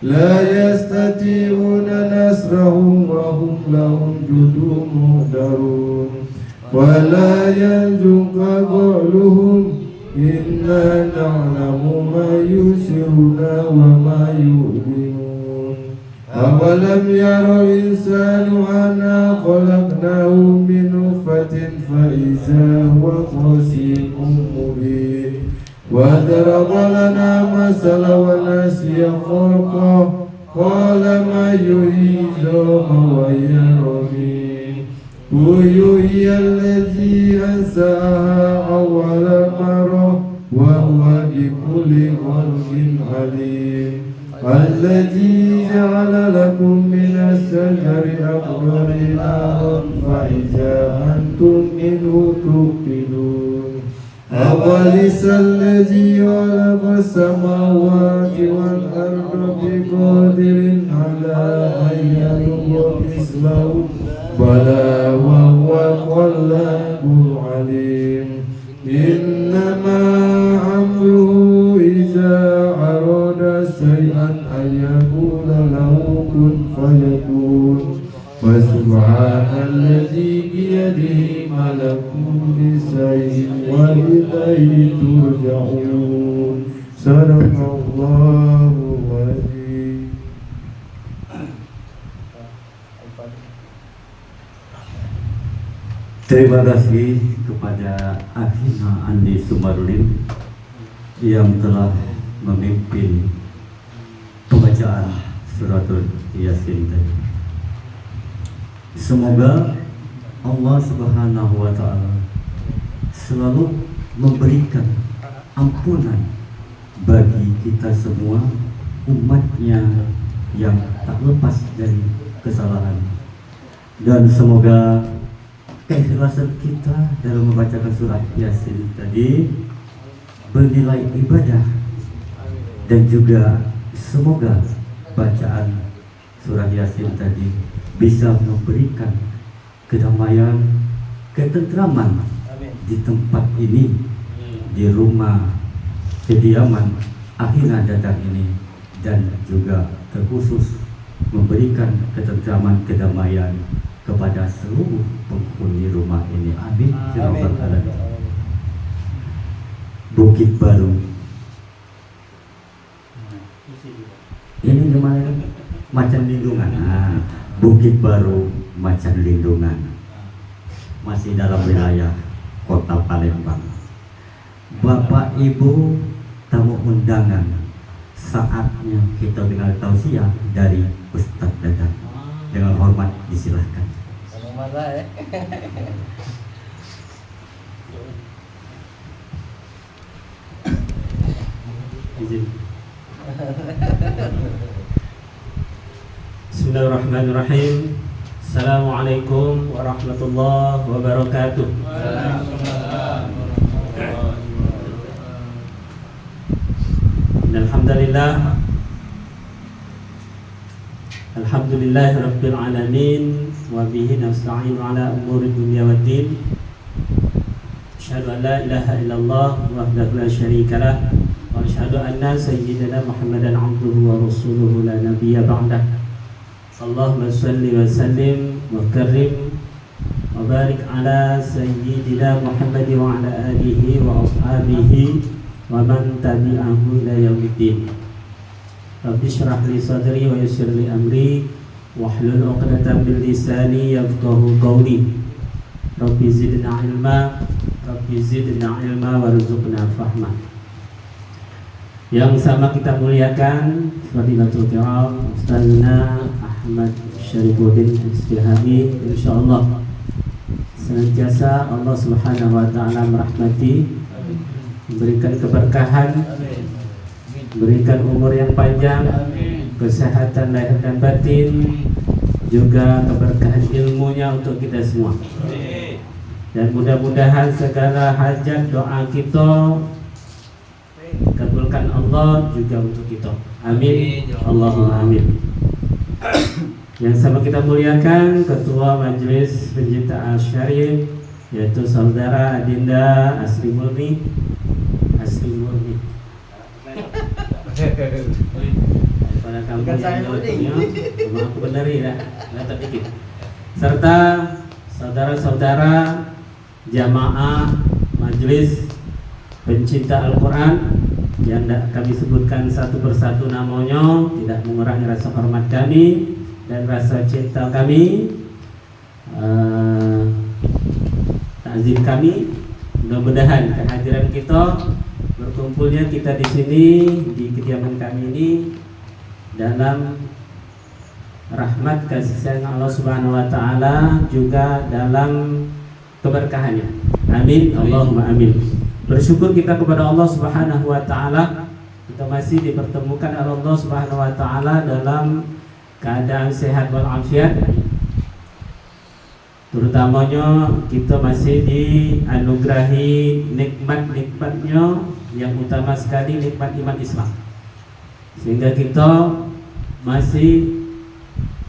Speaker 6: لا يستطيعون نصرهم وهم لهم جند مهدرون ولا ينزغ قولهم إنا نعلم ما يسرون وما يعلنون أولم ير الإنسان أنا خلقناه من نطفة فإذا هو خصيم مبين وضرب لنا مثلا ونسي خلقه قال ما يحيي العظام وهي رميم ويحيي الذي أنشأها أول مرة وهو بكل خلق عليم الذي جعل لكم من الشجر الأخضر نارا فإذا أنتم منه توقدون أوليس الذي خلق السماوات والأرض بقادر على أن يخلق مثلهم بلى وهو الخلاق العليم إنما أمره إذا أراد شيئا أن يقول له كن فيكون فسبحان الذي بيده ملكوت شيء وإليه ترجعون صدق الله العظيم.
Speaker 1: Terima kasih kepada Akhina Andi Sumarudin yang telah memimpin pembacaan suratul Yasin tadi. Semoga Allah Subhanahu wa Ta'ala selalu memberikan ampunan bagi kita semua, umatnya yang tak lepas dari kesalahan. Dan semoga keikhlasan kita dalam membacakan surah Yasin tadi bernilai ibadah, dan juga semoga bacaan surah Yasin tadi bisa memberikan kedamaian, ketentraman di tempat ini, di rumah kediaman akhirnya datang ini, dan juga terkhusus memberikan ketentraman, kedamaian kepada seluruh penghuni rumah ini. Amin. Ya Rabbal Alamin. Bukit Baru ini gimana? Macan lindungan. Nah, Bukit Baru Macan Lindungan masih dalam wilayah Kota Palembang. Bapak Ibu tamu undangan, saatnya kita dengar tausiah dari Ustadz Dadang. Dengan hormat disilahkan. Izin.
Speaker 2: Bismillahirrahmanirrahim. Assalamualaikum warahmatullahi wabarakatuh. Alhamdulillah, alhamdulillahi rabbil alamin, wa bihi nasta'inu ala umuri dunya waddin. Asyhadu an la ilaha illallah wahdahu la syarika lah, wa asyhadu anna sayyidina Muhammadan abduhu wa rasuluhu la nabiyya ba'dah. Allahumma salli wa sallim wa karim wa barik ala sayyidina Muhammad wa ala alihi wa ashabihi wa man tabi'ahu ila yaumiddin. Rabbi shrah li sadri wa yassir li amri wahlul 'uqdatam min lisani yafqahu qawli. Rabbi zidna ilma warzuqna fahma. Yang sama kita muliakan Fadilatul Kiram Ustazna Ahmad Syarifuddin Istihadi, insyaallah senantiasa Allah Subhanahu wa taala merahmati, memberikan keberkahan, berikan umur yang panjang, kesehatan lahir dan batin, juga keberkahan ilmunya untuk kita semua. Dan mudah-mudahan segala hajat doa kita kabulkan Allah juga untuk kita. Amin. Allahumma amin. Yang sama kita muliakan Ketua Majelis Pencinta Al-Syarif, yaitu Saudara Adinda Asri Murni. Pada kamu yang jawabnya, aku benari dah, nggak dikit. Serta saudara-saudara jamaah Majelis Pencinta Al-Quran yang kami sebutkan satu persatu namanya, tidak mengurangi rasa hormat kami dan rasa cinta kami, takzim kami. Mudah-mudahan kehadiran kita, berkumpulnya kita di sini di kediaman kami ini dalam rahmat kasih sayang Allah Subhanahu wa taala, juga dalam keberkahannya. Amin. Allahumma amin. Bersyukur kita kepada Allah Subhanahu wa taala, kita masih dipertemukan oleh Allah Subhanahu wa taala dalam keadaan sehat walafiat. Terutamanya kita masih dianugerahi nikmat-nikmatnya yang utama sekali, nikmat iman Islam, sehingga kita masih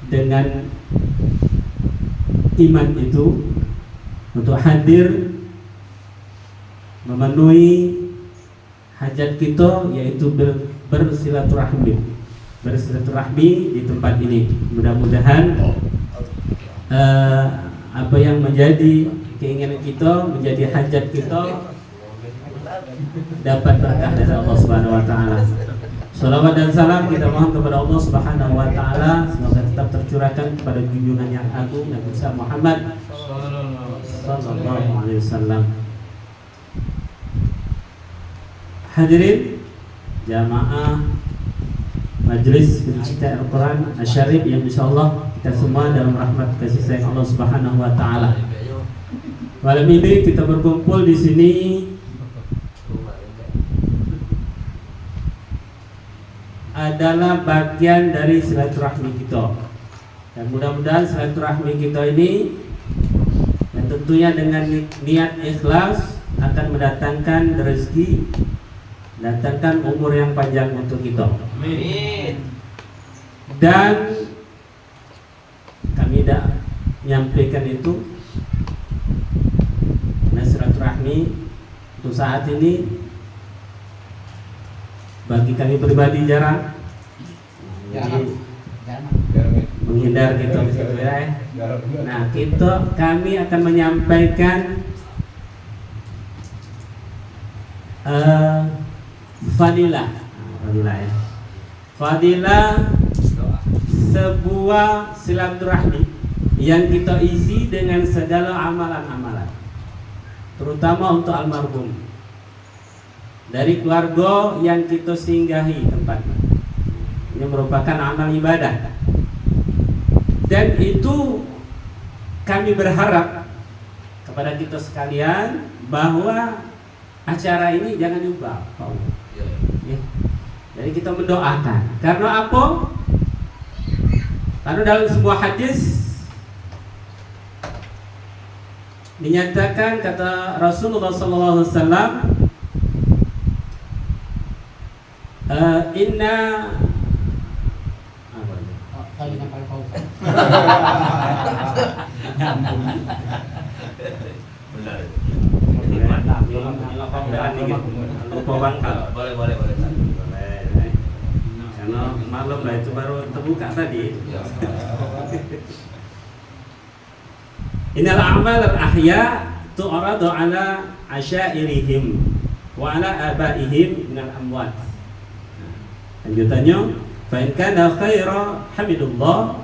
Speaker 2: dengan iman itu untuk hadir memenuhi hajat kita, yaitu bersilaturahmi di tempat ini. Mudah-mudahan apa yang menjadi keinginan kita, menjadi hajat kita, dapat berkah dari Allah Subhanahu wa taala. Salawat dan salam kita mohon kepada Allah Subhanahu wa taala, semoga tetap tercurahkan kepada junjungan yang agung Nabi Muhammad sallallahu alaihi wasallam. Hadirin jamaah Majelis Pencinta Al-Quran Asy-Syarif yang insyaallah kita semua dalam rahmat kasih sayang Allah Subhanahu wa taala. Malam ini kita berkumpul di sini adalah bagian dari silaturahmi kita. Dan mudah-mudahan silaturahmi kita ini, dan tentunya dengan niat ikhlas, akan mendatangkan rezeki, mendatangkan umur yang panjang untuk kita.
Speaker 7: Amin.
Speaker 2: Dan kami tidak menyampaikan itu karena silaturahmi untuk saat ini bagi kami pribadi jarang, jadi menghindar gitu ya. Nah, kami akan menyampaikan fadilah ya. Fadilah sebuah silaturahmi yang kita isi dengan segala amalan-amalan, terutama untuk almarhum, dari keluarga yang kita singgahi tempatnya. Ini merupakan amal ibadah, dan itu kami berharap kepada kita sekalian bahwa acara ini jangan diubah, Pak Umar. Ya. Jadi kita mendoakan. Karena apa? Karena dalam sebuah hadis dinyatakan, kata Rasulullah SAW, inna
Speaker 7: Boleh.
Speaker 2: karena malam lah itu baru terbuka tadi. Innal a'mal al-ahya tu'radu ala asyairihim wa ala abaihim minal amwat. Lanjutannya, fa in kana khaira hamidullah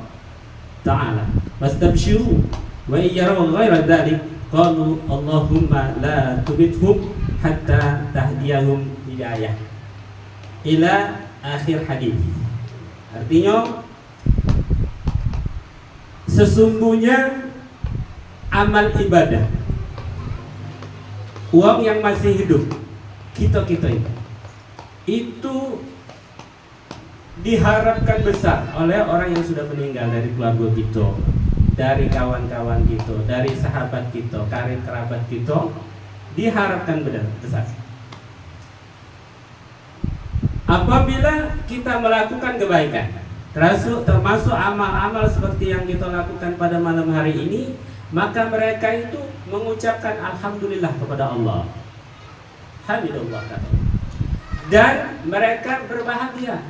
Speaker 2: ta'ala wastabshiru wa in yaraw ghaira dhalik qalu Allahumma la tubithum hatta tahdiyahum hidayah ila akhir hadis. Artinya, sesungguhnya amal ibadah, uang yang masih hidup kita itu diharapkan besar oleh orang yang sudah meninggal, dari keluarga kita, dari kawan-kawan kita, dari sahabat kita, karib kerabat kita, diharapkan besar. Apabila kita melakukan kebaikan, termasuk amal-amal seperti yang kita lakukan pada malam hari ini, maka mereka itu mengucapkan alhamdulillah kepada Allah, hamidullah kata, dan mereka berbahagia,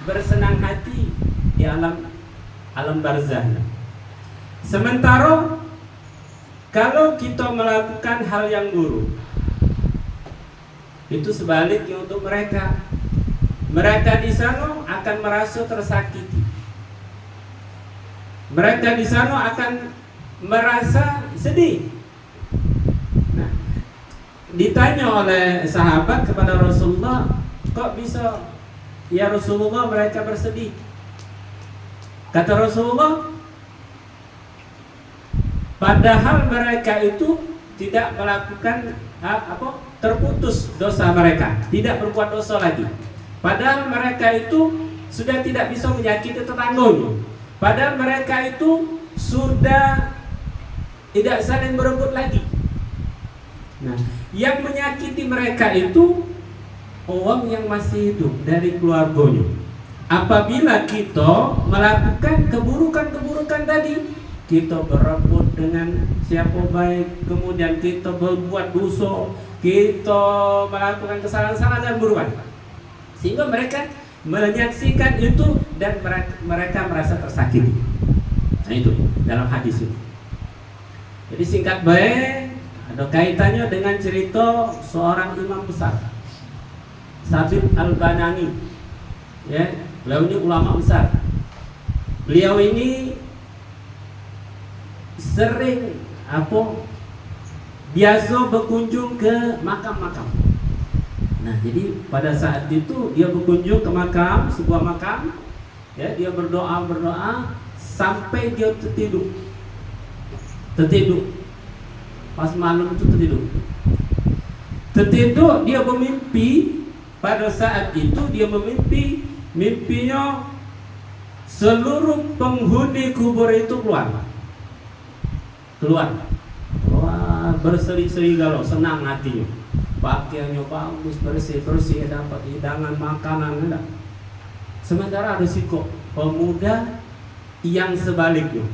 Speaker 2: bersenang hati di alam barzah. Sementara kalau kita melakukan hal yang buruk, itu sebaliknya untuk mereka di sana akan merasa tersakiti. Mereka di sana akan merasa sedih. Nah, ditanya oleh sahabat kepada Rasulullah, kok bisa ya Rasulullah mereka bersedih? Kata Rasulullah, padahal mereka itu tidak melakukan terputus dosa mereka, tidak berbuat dosa lagi. Padahal mereka itu sudah tidak bisa menyakiti tetangganya. Padahal mereka itu sudah tidak saling berebut lagi. Nah, yang menyakiti mereka itu orang yang masih hidup dari keluarganya. Apabila kita melakukan keburukan-keburukan tadi, kita berebut dengan siapa baik, kemudian kita berbuat dosa, kita melakukan kesalahan-kesalahan dan buruan, sehingga mereka menyaksikan itu dan mereka merasa tersakiti. Nah, itu dalam hadis itu. Jadi singkat baik, ada kaitannya dengan cerita seorang imam besar, Sabit Al-Banani. Ya, beliau ini ulama besar. Beliau ini sering biasa berkunjung ke makam-makam. Nah, jadi pada saat itu dia berkunjung ke sebuah makam, ya, dia berdoa sampai dia tertidur. Pas malam itu tertidur, dia bermimpi. Pada saat itu dia memimpi mimpinya seluruh penghuni kubur itu keluar berseri-seri galau, senang hatinya, pakaiannya bagus, bersih-bersih, dapat hidangan makanan, enggak. Sementara ada si pemuda yang sebaliknya,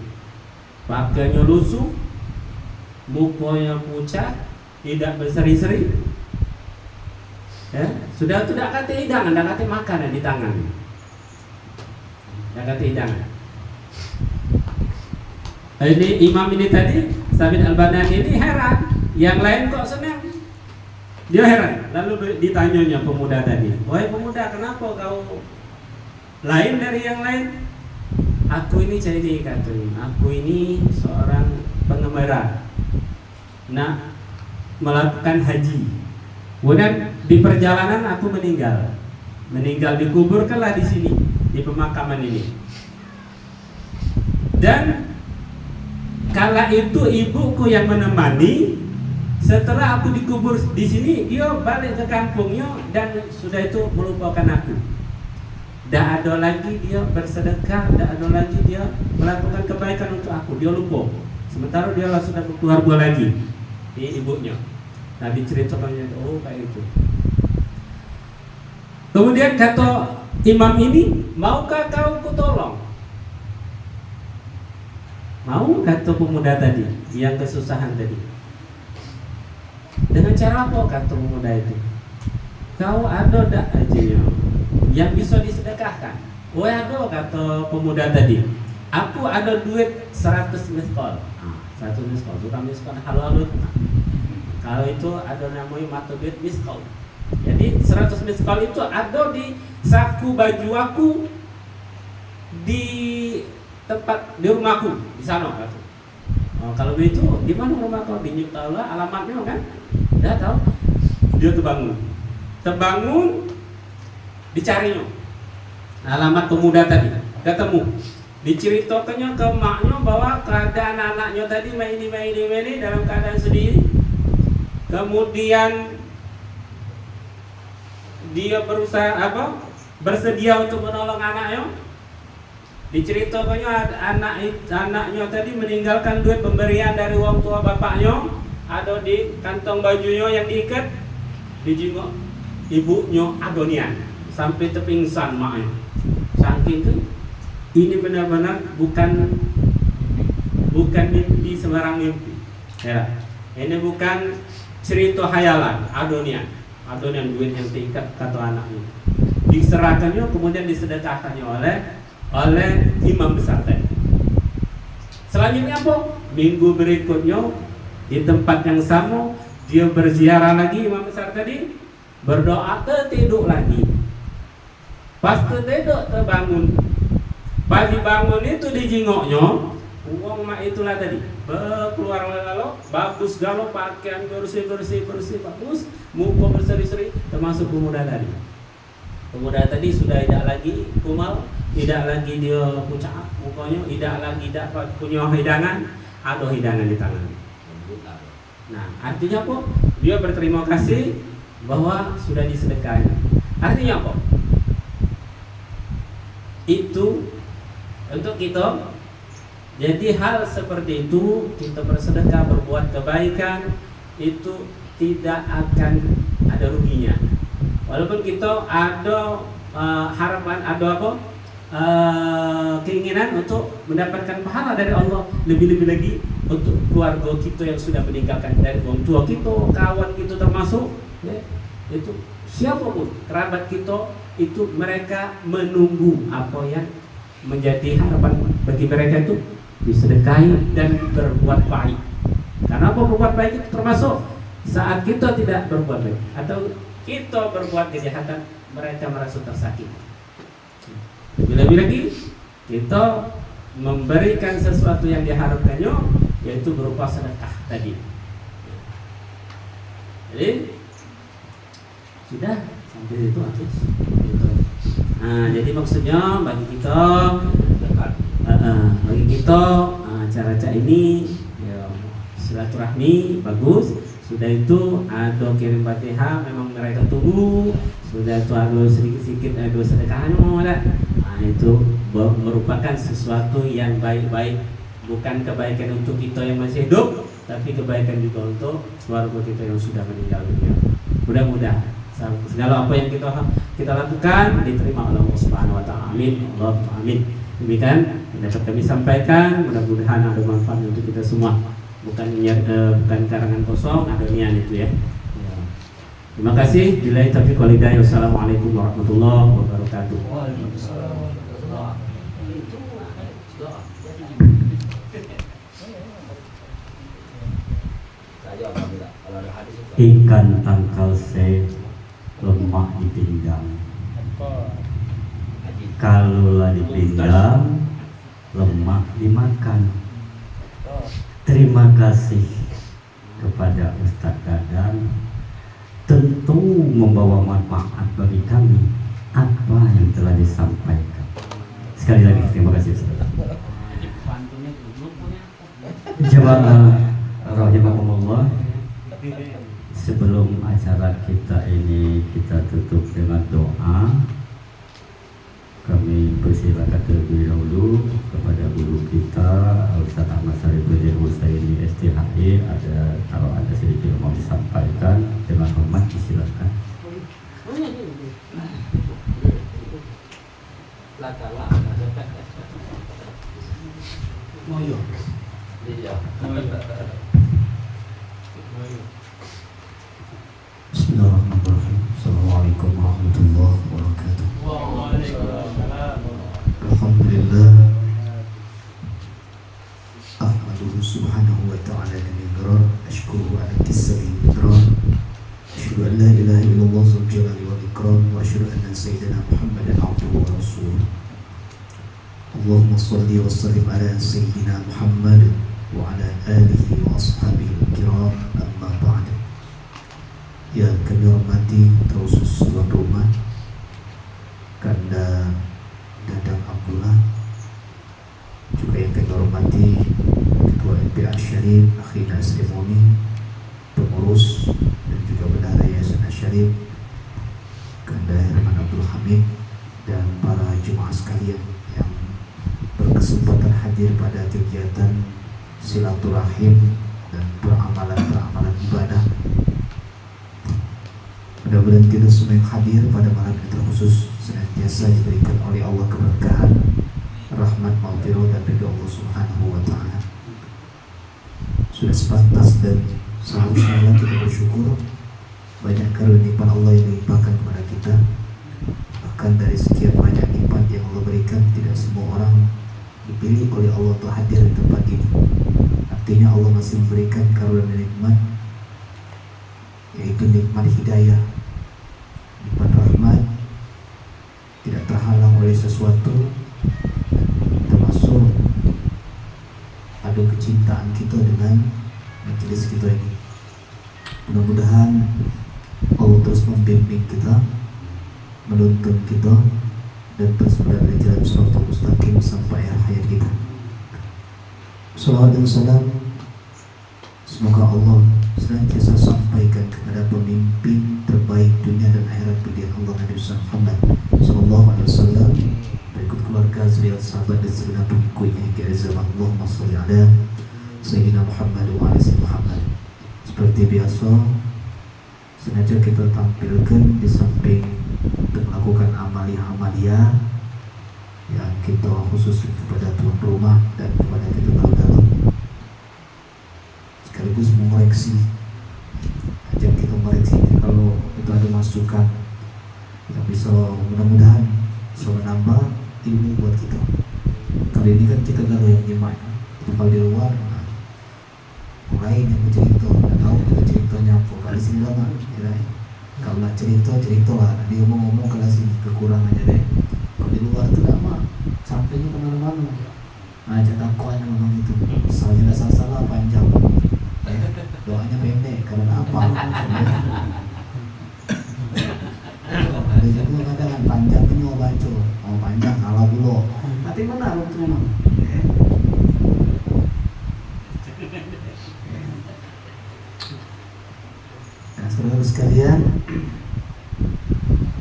Speaker 2: pakaiannya lusuh, mukanya pucat, tidak berseri-seri, sudah tidak kata hidangan, tidak kata makanan di tangan, tidak kata hidangan. Ini imam ini tadi, Sabit Al-Banani ini heran, yang lain kok senang. Dia heran, lalu ditanyanya pemuda tadi, wahai pemuda, kenapa kau lain dari yang lain? Aku ini jadi katanya, aku ini seorang pengembara, nah melakukan haji. Kemudian di perjalanan aku meninggal dikuburkanlah di sini, di pemakaman ini. Dan kala itu ibuku yang menemani. Setelah aku dikubur di sini, dia balik ke kampungnya dan sudah itu melupakan aku. Tidak ada lagi dia bersedekah, tidak ada lagi dia melakukan kebaikan untuk aku. Dia lupa. Sementara dia sudah berkeluarga lagi di ibunya. Nah diceritakannya, oh kayak itu. Kemudian kata imam ini, maukah kau kutolong? Mau, kata pemuda tadi yang kesusahan tadi. Dengan cara apa, kata pemuda itu? Kau ada tak aja yang bisa disedekahkan? Oh ada, kata pemuda tadi. Aku ada duit 100 miskol. 100 miskol, bukan miskol halal. Kalau itu ada namanya mata duit miskol. Jadi 100 miskol itu ada di saku baju aku, di tempat di rumahku di sana. Oh, kalau begitu di mana rumah kau? Di Nyutaula, alamatnya kan? Dah tahu. Dia terbangun, dicarinya alamat pemuda tadi, ketemu, diceritakannya ke maknya bahwa keadaan anaknya tadi maini dalam keadaan sedih. Kemudian dia berusaha bersedia untuk menolong anaknya. Diceritakannya anaknya tadi meninggalkan duit pemberian dari orang tua bapaknya, ada di kantong bajunya yang diikat, dijenguk ibunya agonian sampai terpingsan maknya. Saking itu, ini benar-benar bukan mimpi sembarang mimpi. Ya, ini bukan cerita hayalan, adonian duit yang diikat kata anaknya. Diserahkannya kemudian disedekahkannya oleh imam besar tadi. Selanjutnya apa? Minggu berikutnya di tempat yang sama dia berziarah lagi imam besar tadi, berdoa, tertidur lagi. Pas tertidur terbangun. Pagi bangun itu dijengoknya, uang mak itulah tadi keluar lalu bagus galau, pakaian bersih bagus, muka berseri-seri, termasuk pemuda tadi. Pemuda tadi sudah tidak lagi kumal, tidak lagi dia pucat mukanya, tidak lagi dapat punya hidangan, ada hidangan di tangan. Nah, artinya apa? Dia berterima kasih bahwa sudah disedekahi. Artinya apa? Itu untuk kita. Jadi hal seperti itu, kita bersedekah, berbuat kebaikan, itu tidak akan ada ruginya. Walaupun kita ada harapan, ada keinginan untuk mendapatkan pahala dari Allah, lebih-lebih lagi untuk keluarga kita yang sudah meninggalkan, dari orang tua kita, kawan kita termasuk, ya, itu siapapun kerabat kita, itu mereka menunggu apa yang menjadi harapan bagi mereka itu disedekahi dan berbuat baik. Karena apa berbuat baik itu termasuk saat kita tidak berbuat baik atau kita berbuat kejahatan, mereka merasa tersakiti. Lebih-lebih lagi kita memberikan sesuatu yang diharapkannya, yaitu berupa sedekah tadi. Jadi sudah sampai situ habis. Nah, jadi maksudnya bagi kita acara ini ya, silaturahmi bagus, Sudah itu ada kirim Fatihah, memang mereka tunggu. Sudah itu ada sedikit-sedikit ada sedekahnya mau ada. Nah, itu merupakan sesuatu yang baik-baik, bukan kebaikan untuk kita yang masih hidup, tapi kebaikan juga untuk keluarga kita yang sudah meninggal dunia. Mudah-mudahan segala apa yang kita lakukan diterima oleh Allah Subhanahu wa taala. Amin. Allahumma amin. Demikian yang dapat kami sampaikan, mudah-mudahan ada manfaat untuk kita semua. Bukan karangan kosong, ada niat itu ya. Terima kasih. Billahi taufiq wal hidayah. Wassalamualaikum warahmatullahi wabarakatuh.
Speaker 1: Ikan tangkal se lemak di pinggang. Kalau lah di pinggang, lemak dimakan. Terima kasih kepada Ustadz Dadang, tentu membawa manfaat bagi kami apa yang telah disampaikan. Sekali lagi terima kasih Ustadz. Jemaah rahimakumullah, sebelum acara kita ini kita tutup dengan doa. Kami persilakan terlebih dahulu kepada guru kita Ustaz Ahmad Sarifudin Husaini STHI. Kalau ada sedikit mau disampaikan dengan hormat disilakan.
Speaker 3: Bismillahirrahmanirrahim. Assalamualaikum warahmatullahi wabarakatuh. Alhamdulillah, ahmaduhu subhanahu wa ta'ala al-migrar, ashkuruhu ala kisari midrar, ashhadu an la ilaha illallah zul jalali wal ikram, wa ashhadu anna sayyidina Muhammadan abduhu wa rasuluh. Allahumma salli wa sallim ala sayyidina Muhammad wa ala alihi wa ashabihi al-kiram, amma ba'd. Yang kami hormati terkhusus tuan rumah Kanda Dadang Abdullah, juga yang kami hormati Ketua MPA Syarif Akhina Seremoni, pengurus dan juga bendahara Yayasan Syarif Kanda Herman Abdul Hamid, dan para jemaah sekalian yang berkesempatan hadir pada kegiatan silaturahim dan peramalan ibadah. Mudah-mudahan kita semua yang hadir pada malam ini terkhusus senantiasa diberikan oleh Allah keberkahan, rahmat, maghfirah dan ridha Allah Subhanahu wa taala. Sudah sepantas dan seharusnya kita bersyukur banyak karunia nikmat Allah yang dilimpahkan kepada kita. Bahkan dari sekian banyak nikmat yang Allah berikan, tidak semua orang dipilih oleh Allah untuk hadir di tempat ini. Artinya Allah masih memberikan karunia nikmat, yaitu nikmat hidayah, nikmat rahmat, tidak terhalang oleh sesuatu, termasuk adu kecintaan kita dengan majelis kita ini. Mudah-mudahan Allah terus membimbing kita, menuntun kita, dan terus berada di jalan shiratal mustaqim sampai akhir hayat kita. Salawat dan salam semoga Allah senantiasa sampaikan kepada pemimpin terbaik dunia dan akhirat pilihan Allah, Nabi Muhammad sallallahu alaihi wasallam, berikut keluarga, zuriat, sahabat dan segenap pengikutnya hingga zaman. Allahumma shalli ala sayyidina Muhammad wa ala sayyidina Muhammad. Seperti biasa, sengaja kita tampilkan di samping untuk melakukan amalia yang kita khusus kepada tuan rumah dan kepada kita dalam, sekaligus mengoreksi, ajak kita mengoreksi kalau itu ada masukan yang bisa mudah-mudahan bisa menambah ilmu buat kita. Kali ini kan kita galau yang nyimak, kalau di luar mulai yang bercerita, nggak tahu juga ceritanya apa. Kali sini lama, ya, kalau nak cerita lah, dia ngomong kalau sini kekurangannya deh. Kalau di luar tuh lama, sampainya kemana-mana. Ajak dakwahnya memang itu, soalnya salah panjang. Doanya pendek karena apa? Ada juga kadang panjang punya baca, mau panjang ala dulu. Tapi benar waktu memang.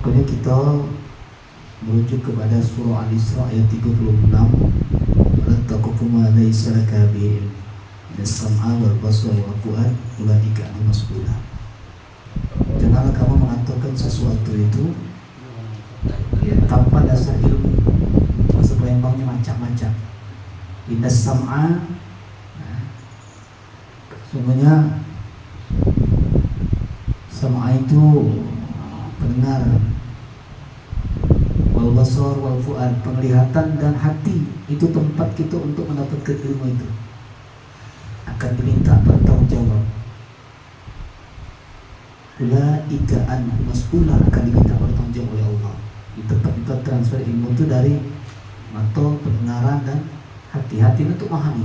Speaker 3: Pokoknya kita merujuk kepada surah Al-Isra ayat 36. Wala taqfu ma laysa laka bihi ilm. As-sam'a wal basara wal fu'ad ulaika anhu mas'ulun. Janganlah kamu mengatakan sesuatu itu ya, tanpa dasar ilmu. Bahasa Palembangnya macam-macam. Indas sam'a, sungguhnya sam'a itu pendengar, wal basar wal fu'ad, penglihatan dan hati. Itu tempat kita untuk mendapatkan ilmu itu. Akan diminta bertanggung jawab. Ulaika anhu mas'ulun, akan diminta bertanggung jawab oleh Allah. Di tempat kita transfer ilmu itu dari mata, pendengaran dan hati untuk memahami.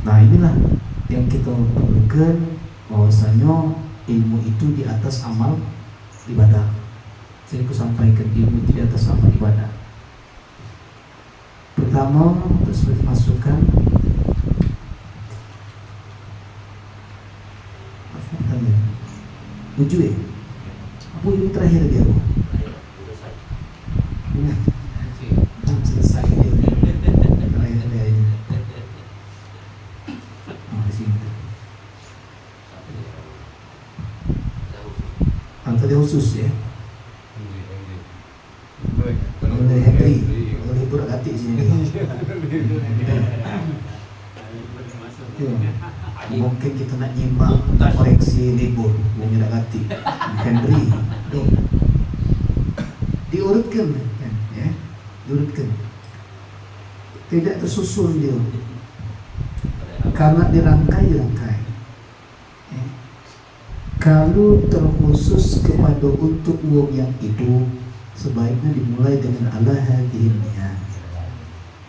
Speaker 3: Nah, inilah yang kita perlukan, bahwasanya ilmu itu di atas amal ibadah. Saya sampaikan ilmu itu di atas amal ibadah. Pertama, terus masukkan tujuh ya? Apa yang terakhir dia? Belum selesai dia. Terakhir dia ini. Di sini. Tadi khusus ya. Oleh Henry, oleh burak hati sini. Mungkin kita nak nyimak koreksi libur punya nak ganti Henry tuh diurutkan kan, ya, diurutkan, tidak tersusun dia karena dirangkai ya. Kalau terkhusus kepada untuk wong yang itu, sebaiknya dimulai dengan ala hadhihi niyat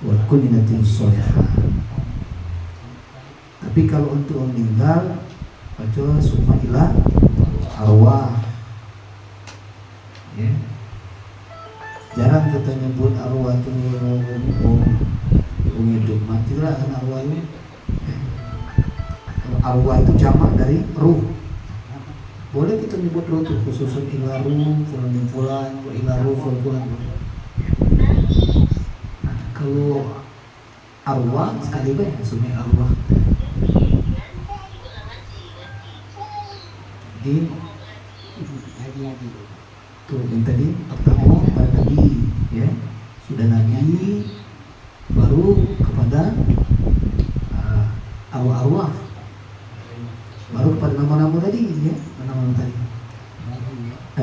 Speaker 3: wa kulli niyatin shalihah. Tapi kalau untuk meninggal, baca summa ila arwah. Ya. Jarang kita nyebut arwah itu hidup, matilah kan arwah ini. Kalau arwah itu jamak dari ruh. Boleh kita nyebut ruh itu khususun ila ruh, fulan bin fulan, wa ila ruh fulan. Nah, kalau arwah sekali baik summa arwah. Tuh yang tadi pertama pada Nabi, ya, sudah Nabi, baru kepada arwah-arwah, baru kepada nama-nama tadi, ya, nama-nama tadi.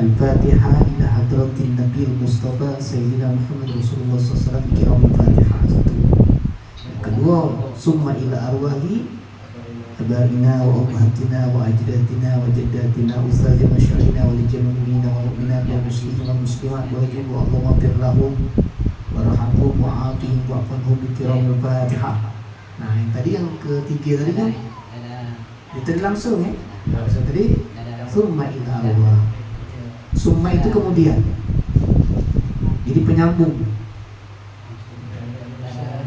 Speaker 3: Al-Fatihah ila hadratin Nabi Mustafa Sayyidina Muhammad Rasulullah SAW kiramul Fatihah. Satu. Yang kedua, summa ila arwahi abaina wa ummahatina wa ajdatina wa jaddatina ustadzina syarina wa lijamil mu'minina wa mu'minat wa muslimin wa muslimat wa yajibu Allahumma fir lahum warhamhum wa atihim wa afanhum bi kiramil Fatihah. Nah, yang tadi yang ketiga tadi kan itu langsung ya. Langsung tadi summa ila arwah. Summa itu kemudian. Jadi penyambung.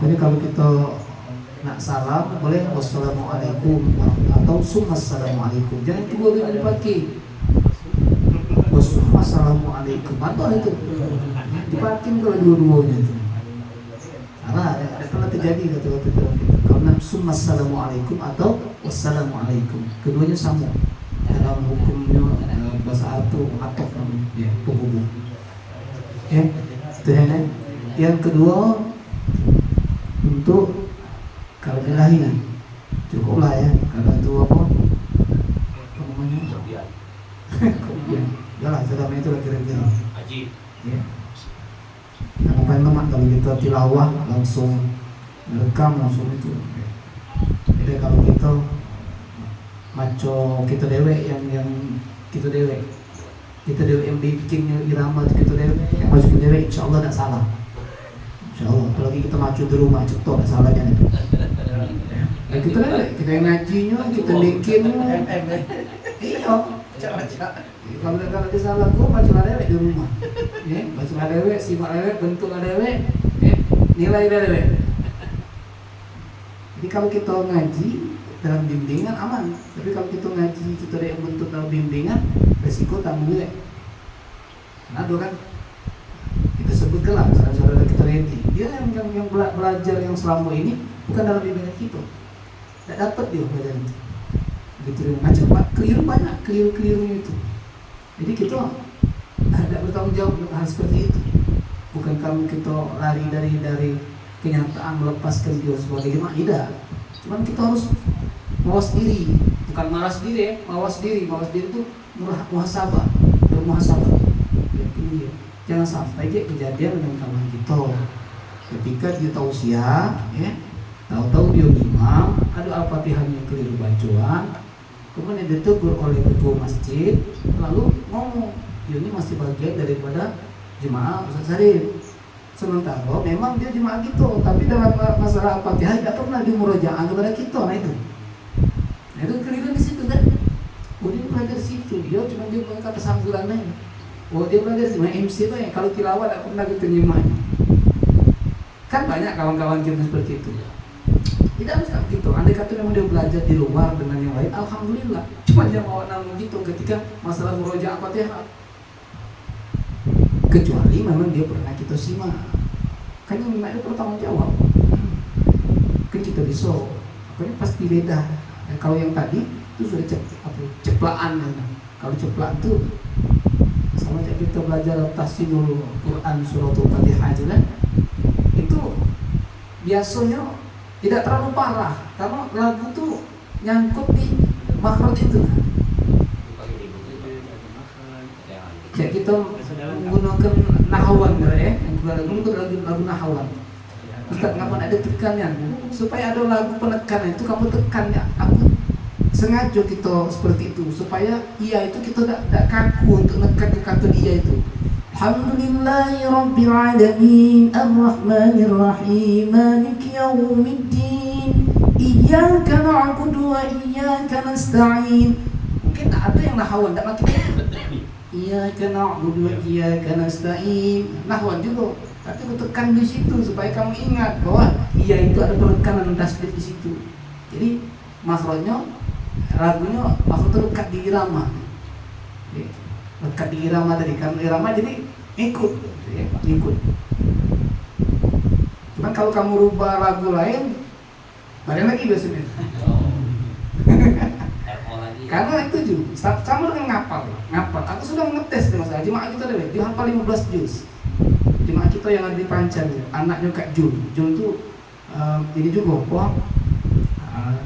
Speaker 3: Jadi kalau kita nak salam boleh wassalamualaikum atau summassalamualaikum. Jangan dua kali dipakai. Wassalamualaikum apa itu? Dipakai kalau dua-duanya itu. Salah, pernah terjadi kata-kata kita. Karena summassalamualaikum atau wassalamualaikum. Keduanya sama. Dalam hukumnya bahasa Arab atok namanya, ya, penghubung. Ya, itu yang kedua untuk kalau birahi cukuplah ya, kalau itu apa namanya kemudian yalah selama itu lah kira-kira haji ya. Karena paling lemak kalau kita tilawah langsung rekam langsung itu. Jadi kalau kita maco kita dewek yang kita dewek yang bikin irama kita dewek yang masukin dewek, insya Allah tak salah. InsyaAllah, apalagi kita macu di rumah, cetok tak salahnya itu. Ya, kita lewat, kita yang ngajinya, kita bikinnya. Iya, kalau ada salah gua baca lewat di rumah. Ya, baca lewat, simak lewat, bentuk lewat, ya, nilai lewat. Jadi kalau kita ngaji dalam bimbingan aman. Tapi kalau kita ngaji kita ada yang bentuk dalam bimbingan, resiko tanggung ya. Ada kan kita sebut kelak saudara kita ready. Dia yang belajar yang selama ini bukan dalam bimbingan kita. Tidak dapat dia belajar itu. Gitu macam keliru-kelirunya itu. Jadi kita tidak bertanggung jawab untuk hal seperti itu. Bukan kami kita lari dari kenyataan melepaskan dia sebagai jemaah, tidak. Cuman kita harus mawas diri, bukan malas diri ya, mawas diri itu muhasabah, bermuhasabah. Ya, jangan sampai dia kejadian dengan kawan kita. Ketika dia tausiah, ya, tahu-tahu dia imam, ada al-fatihahnya keliru bacaan, kemudian ditegur oleh ketua masjid, lalu ngomong, dia ini masih bagian daripada jemaah Ustaz Sarif. Sementara memang dia jemaah gitu, tapi dalam masalah al-fatihah tidak pernah dimurojaah kepada kita. Nah itu keliru di situ kan. Oh dia belajar di situ, dia cuma dia punya kata sambulan aja. Oh dia belajar di mana MC tuh ya, kalau tilawah tidak pernah kita nyimaknya. Kan banyak kawan-kawan kita seperti itu. Tidak bisa begitu. Andai kata memang dia belajar di luar dengan yang lain, alhamdulillah. Cuma dia mau namun gitu ketika masalah murojaah al-fatihah. Kecuali memang dia pernah kita simak. Kan yang lima itu bertanggung jawab. Kan kita bisa. Pokoknya pasti beda. Dan kalau yang tadi itu sudah ceplaan. Kalau ceplak itu sama aja kita belajar tafsirul Quran suratul Fatihah itu kan. Itu biasanya tidak terlalu parah karena lagu tuh nyangkut di makhraj itu. Ya kita menggunakan nahawan ya, menggunakan lagu nahawan. Ustaz ngapain ada tekannya supaya ada lagu penekanan itu kamu tekannya. Aku sengaja kita seperti itu supaya iya itu kita tidak kaku untuk nekan ke kata iya itu. Alhamdulillahirabbil alamin arrahmanir rahim maliki yaumiddin iyyaka na'budu wa iyyaka nasta'in. Mungkin ada yang nahawan tidak makin itu. Iyyaka na'budu wa iyyaka nasta'in. Nahwan juga. Tapi aku tekan di situ supaya kamu ingat bahwa iya itu ada penekanan tasdid di situ. Jadi makhrajnya lagunya maksudnya lekat di irama. Lekat di irama tadi kan irama jadi ikut ya, ikut. Cuman kalau kamu rubah lagu lain balik lagi biasanya. Karena itu juga sama dengan ngapal. Aku sudah mengetes di masalah jemaah kita deh, dia hafal 15 juz. Jemaah kita yang ada di Pancan, anaknya Kak Jun itu ini juga,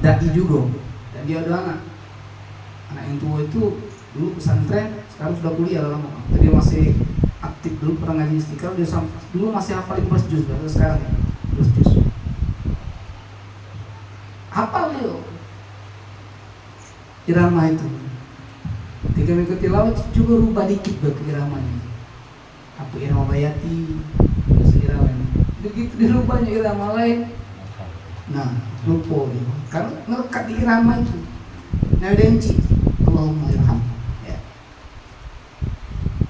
Speaker 3: dai juga. Dan dia ada anak yang tua itu dulu pesantren, sekarang sudah kuliah lama. Dia masih aktif dulu pernah ngaji Istiqlal, dia dulu masih hafal 15 juz, baru sekarang 15 juz. Hafal dia irama itu. Ketika mengikuti tilawah juga rubah dikit bagi iramanya. Apa irama bayati, terus irama ini. Begitu dirubahnya irama lain. Nah, lupa dia. Karena melekat di irama itu. Nah, denci. Allahumma irham. Ya.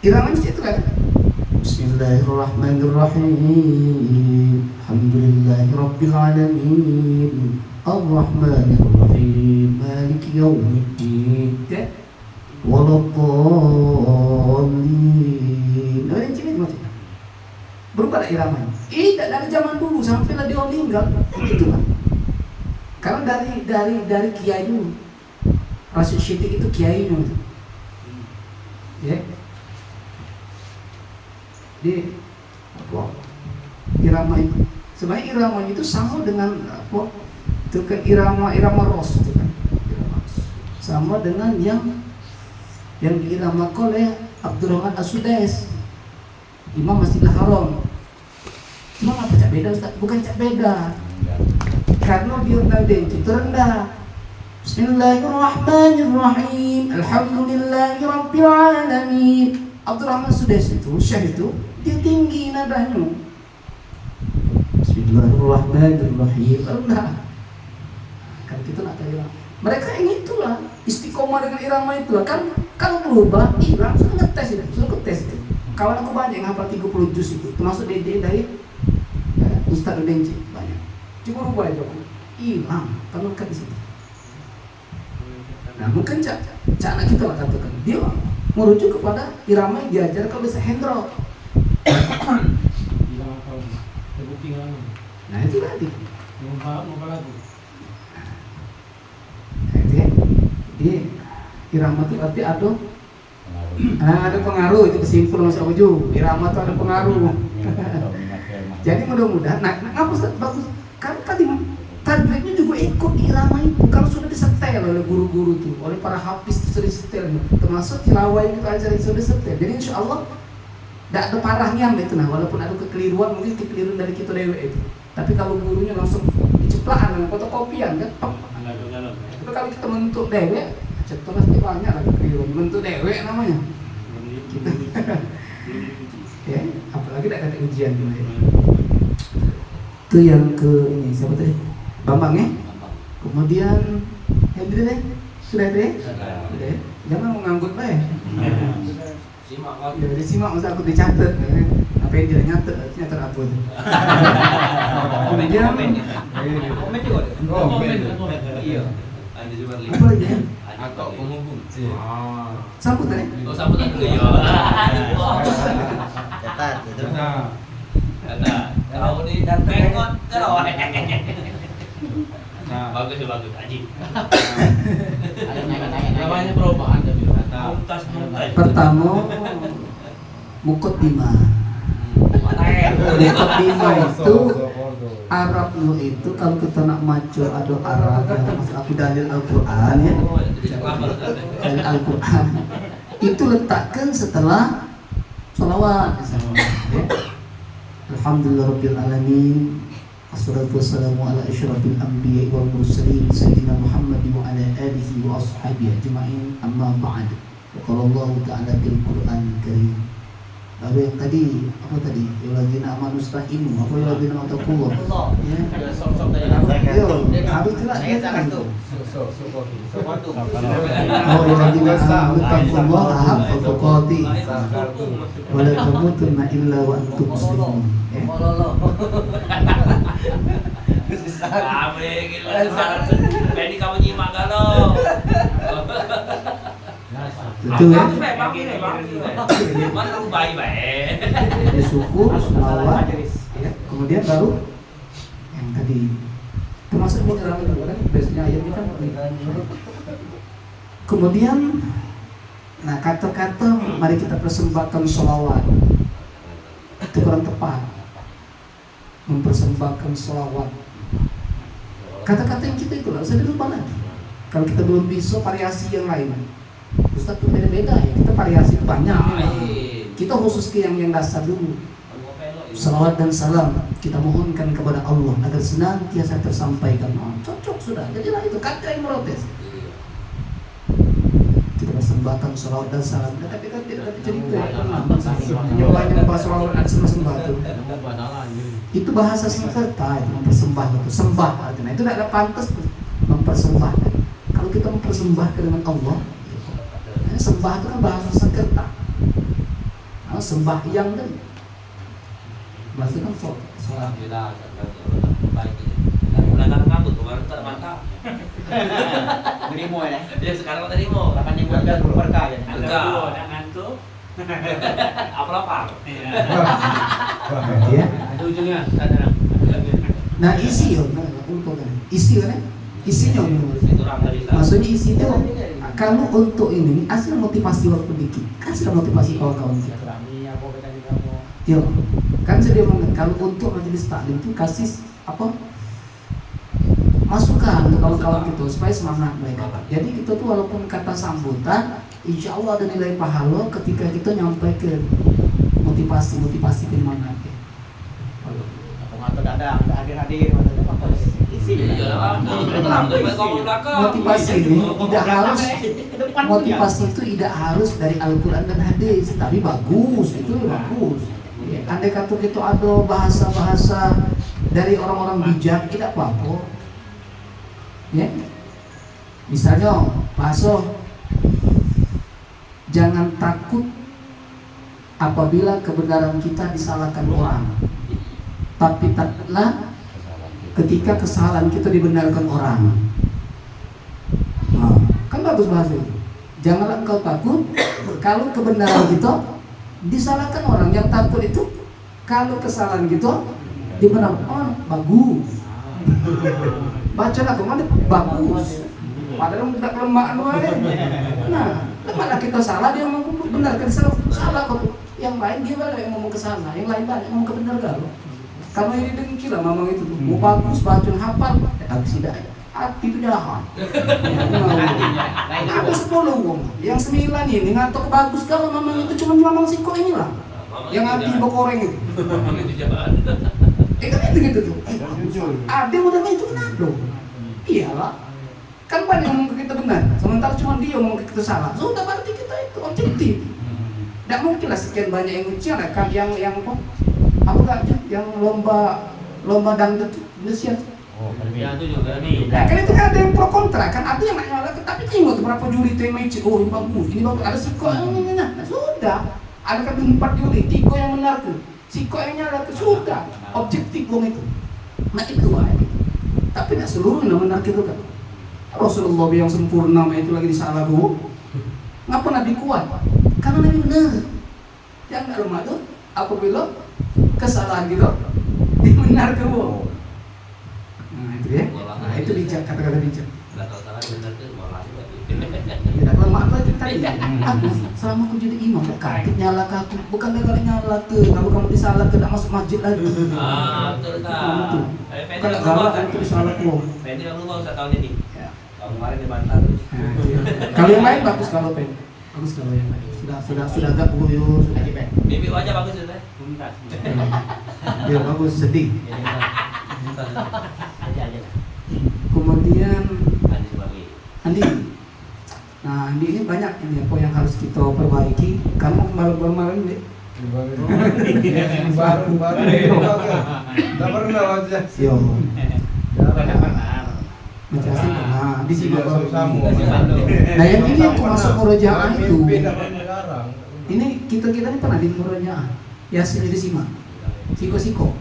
Speaker 3: Irama itu kan. Bismillahirrahmanirrahim. Alhamdulillahirabbil alamin. Ar-Rahmanir-Rahim Maliki Yaumiddin Waladdallin. Ada yang cina macam berubah iramanya. Dari zaman dulu sampai lah dia meninggal itulah. Karena dari kiai dulu. Rasul Syidik itu kiainya itu. Ya. Di apa? Irama itu. Sebenarnya iramanya itu sama dengan apa? Itu kan irama ros itu kan. Sama dengan yang diiramakan oleh Abdurrahman As-Sudais, Imam Masjidil Haram. Cuma apa cak beda Ustaz? Bukan cak beda. Karena dia itu rendah. Bismillahirrahmanirrahim. Alhamdulillahirabbil alamin. Abdurrahman As-Sudais itu, Syekh itu, dia tinggi nadanya. Bismillahirrahmanirrahim. Rendah. Kan kita nak tahu mereka yang itulah istiqomah dengan irama itulah kan kalau berubah hilang sudah ngetes itu kawan aku banyak yang hafal 30 juz itu termasuk Dede dari Ustaz Denci banyak cuma berubah aja hilang kan lekat di situ
Speaker 4: Nah mungkin cak anak kita lah katakan dia merujuk kepada irama yang diajar kalau bisa Hendro. Nah itu tadi. Jadi irama itu berarti ada pengaruh, itu kesimpulan Mas Uju. Irama itu ada pengaruh. Jadi mudah-mudahan, ngapus bagus. Kan tadi tajwidnya juga ikut irama itu. Kalau sudah disetel oleh guru-guru itu, oleh para hafiz itu sudah disetel, termasuk tilawah yang kita ajarin sudah disetel. Jadi insya Allah tidak ada parahnya itu. Nah walaupun ada kekeliruan, mungkin kekeliruan dari kita dewe itu. Tapi kalau gurunya langsung diceplaan dengan fotokopian kan, tapi kalau kita bentuk dewe, cetul pasti banyak lah kekeliruan. Bentuk dewe namanya. Ya, apalagi tidak ada ujian gitu ya. Itu yang ke ini siapa tadi? Bambang ya? Kemudian Hendri deh? Sudah deh? Sudah. Jangan menganggut deh.
Speaker 7: Simak
Speaker 4: Ya, disimak masa aku dicatat. Apa yang dia nyatet apa itu? Kemudian
Speaker 7: komen juga. Iya. Ada juga link.
Speaker 4: apa lagi ya?
Speaker 7: Atau penghubung.
Speaker 4: Sambutan ya?
Speaker 7: Oh, sambutan dulu ya.
Speaker 3: Catat.
Speaker 7: Ada. Tahu nih tengok terus. Bagus bagus Aji. Namanya perubahan tapi tuntas.
Speaker 4: Pertama Muqaddimah. Muqaddimah itu Arabnya itu kalau kita nak maco ada Arab yang masuk aku dalil Al-Quran ya. Dalil Al-Quran itu letakkan setelah sholawat ya. Alhamdulillahirabbil alamin. Assalatu wassalamu ala asyrafil anbiya'i wal mursalin sayyidina Muhammad wa ala alihi wa ashabihi ajma'in amma ba'd. Qala Allah ta'ala fil Qur'an karim. Lalu yang tadi apa tadi? Ya ladzina amanu sta'imu. Apa ya ladzina taqullah? Ya. Habis itu lah ya tadi. Oh ya ladzina amanu taqullaha haqqa tuqatih. Wa la tamutunna illa wa antum muslimun.
Speaker 7: Ini kamu nyimak kalau.
Speaker 4: Itu ya.
Speaker 7: Mana baik-baik.
Speaker 4: Ya syukur, selawat, ya. Kemudian baru yang tadi termasuk menyerang itu kan biasanya ayatnya kan. Kemudian nah kata-kata mari kita persembahkan sholawat itu kurang tepat. Mempersembahkan sholawat kata-kata yang kita itulah saya lupa lagi. Kalau kita belum bisa variasi yang lain Ustaz itu beda-beda ya, kita variasi itu banyak. Kita khusus ke yang dasar dulu. Salawat dan salam kita mohonkan kepada Allah agar senantiasa tersampaikan. Cocok sudah, jadilah itu kata yang merotes. Kita persembahkan salawat dan salam. Tapi kan tidak ada cerita. Yang banyak bahasa salawat ada sembah itu. Itu bahasa Sanskerta itu mempersembahkan itu sembah. Nah itu tidak ada pantas mempersembahkan. Kalau kita mempersembahkan dengan Allah. Sembah itu kan bahasa Sanskerta. Sembahyang kan bahasa kan sholat.
Speaker 7: Baik ini. Ulang ngambut kemarin tak mantap.
Speaker 3: Terima ya.
Speaker 7: Dia sekarang terima.
Speaker 3: Kapan yang buat dulu berkah ya.
Speaker 7: Enggak.
Speaker 2: ngantuk.
Speaker 7: Apa lapar?
Speaker 4: Ya.
Speaker 2: Ada ujungnya, ada.
Speaker 4: Nah isi yo, isi kan? Isinya
Speaker 7: Itu orang tadi.
Speaker 4: maksudnya isi itu kalau untuk ini asal motivasi waktu dikit, kasih motivasi kawan-kawan kita. Yo, kan saya bilang kalau untuk majelis taklim itu kasih apa? Masukan untuk kawan-kawan kita supaya semangat mereka. Jadi kita tuh walaupun kata sambutan, insya Allah ada nilai pahala ketika kita nyampaikan motivasi penyemangat.
Speaker 3: Atau ada hadir-hadir isi.
Speaker 4: Motivasi ini tidak harus motivasi itu tidak harus dari Al-Quran dan hadis, tapi bagus itu bagus. Ya, andai kata itu ada bahasa-bahasa dari orang-orang bijak tidak apa-apa. Ya, misalnya bahasa jangan takut apabila kebenaran kita disalahkan orang, tapi takutlah ketika kesalahan kita dibenarkan orang. Nah, kan Kan bagus bahasa itu. Janganlah engkau takut kalau kebenaran kita disalahkan orang. Yang takut itu kalau kesalahan kita dibenarkan. Oh, bagus. Bacalah kemana bagus. Padahal tidak lemah aja. Nah, lemahlah kita salah dia membenarkan salah kok. Yang lain dia malah yang ngomong kesalahan, yang lain banyak ngomong kebenaran. Karena ini dengki lah mamang itu. Mau bagus, bacaan hafal, tapi tidak hati itu jahat. Ada 10 wong, yang 9 ini ngatok bagus kalau mamang itu cuma mamang siko inilah. Yang hati bokoreng itu. Kan itu gitu tuh. Ada udah itu kenapa? Iyalah. Kan banyak yang ngomong ke kita benar, sementara cuma dia ngomong ke kita salah. Sudah berarti kita itu objektif. Tidak mungkin lah sekian banyak yang ujian kan yang apa gak yang lomba dangdut Indonesia.
Speaker 7: Ya itu juga nih.
Speaker 4: Nah, kan itu kan ada yang pro kontra kan, ada yang nak nyala, tapi tengok tuh berapa juri tuh yang main oh ini bagus, ada siko nah, sudah. Ada kan 4 juri, 3 yang benar tuh, siko yang nyala tuh sudah, objektif wong itu. Nah itu aja. Tapi tidak seluruhnya benar gitu kan. Rasulullah yang sempurna itu lagi disalah bu. Ngapa Nabi kuat? Karena Nabi benar. Yang nggak lemah tuh apabila kesalahan gitu dibenarkan bu. Nah itu ya. Nah itu bijak, kata-kata bijak.
Speaker 7: Enggak tahu salah benar tuh malah berarti.
Speaker 4: Tidak lemah apa itu tadi? Aku selama aku jadi imam, kakek nyala aku, bukan gara-gara nyala tuh. Kalau kamu disalah tidak masuk masjid lagi.
Speaker 7: Betul kan.
Speaker 4: Kalau galak itu disalah aku.
Speaker 7: Pengen aku mau 1 tahun ini. Tahun kemarin dibantah terus.
Speaker 4: Kalau yang lain bagus kalau pen, bagus kalau yang lain. Sudah agak buyur, sudah.
Speaker 7: Bibi wajah bagus sudah. Tuntas.
Speaker 4: Ya bagus, sedih.
Speaker 7: Aja.
Speaker 4: Kemudian
Speaker 7: Andi sebagai.
Speaker 4: Andi. Nah, Andi ini banyak ini apa yang harus kita perbaiki. Kamu kemarin deh.
Speaker 6: baru tak pernah wajah
Speaker 4: Yo. Macam nah di sini baru
Speaker 6: sama.
Speaker 4: Nah yang ini aku masuk murojaah itu.
Speaker 6: Ini
Speaker 4: Ini kita ini pernah di murojaah. Yasin di Sima. Siko.
Speaker 7: Tahu,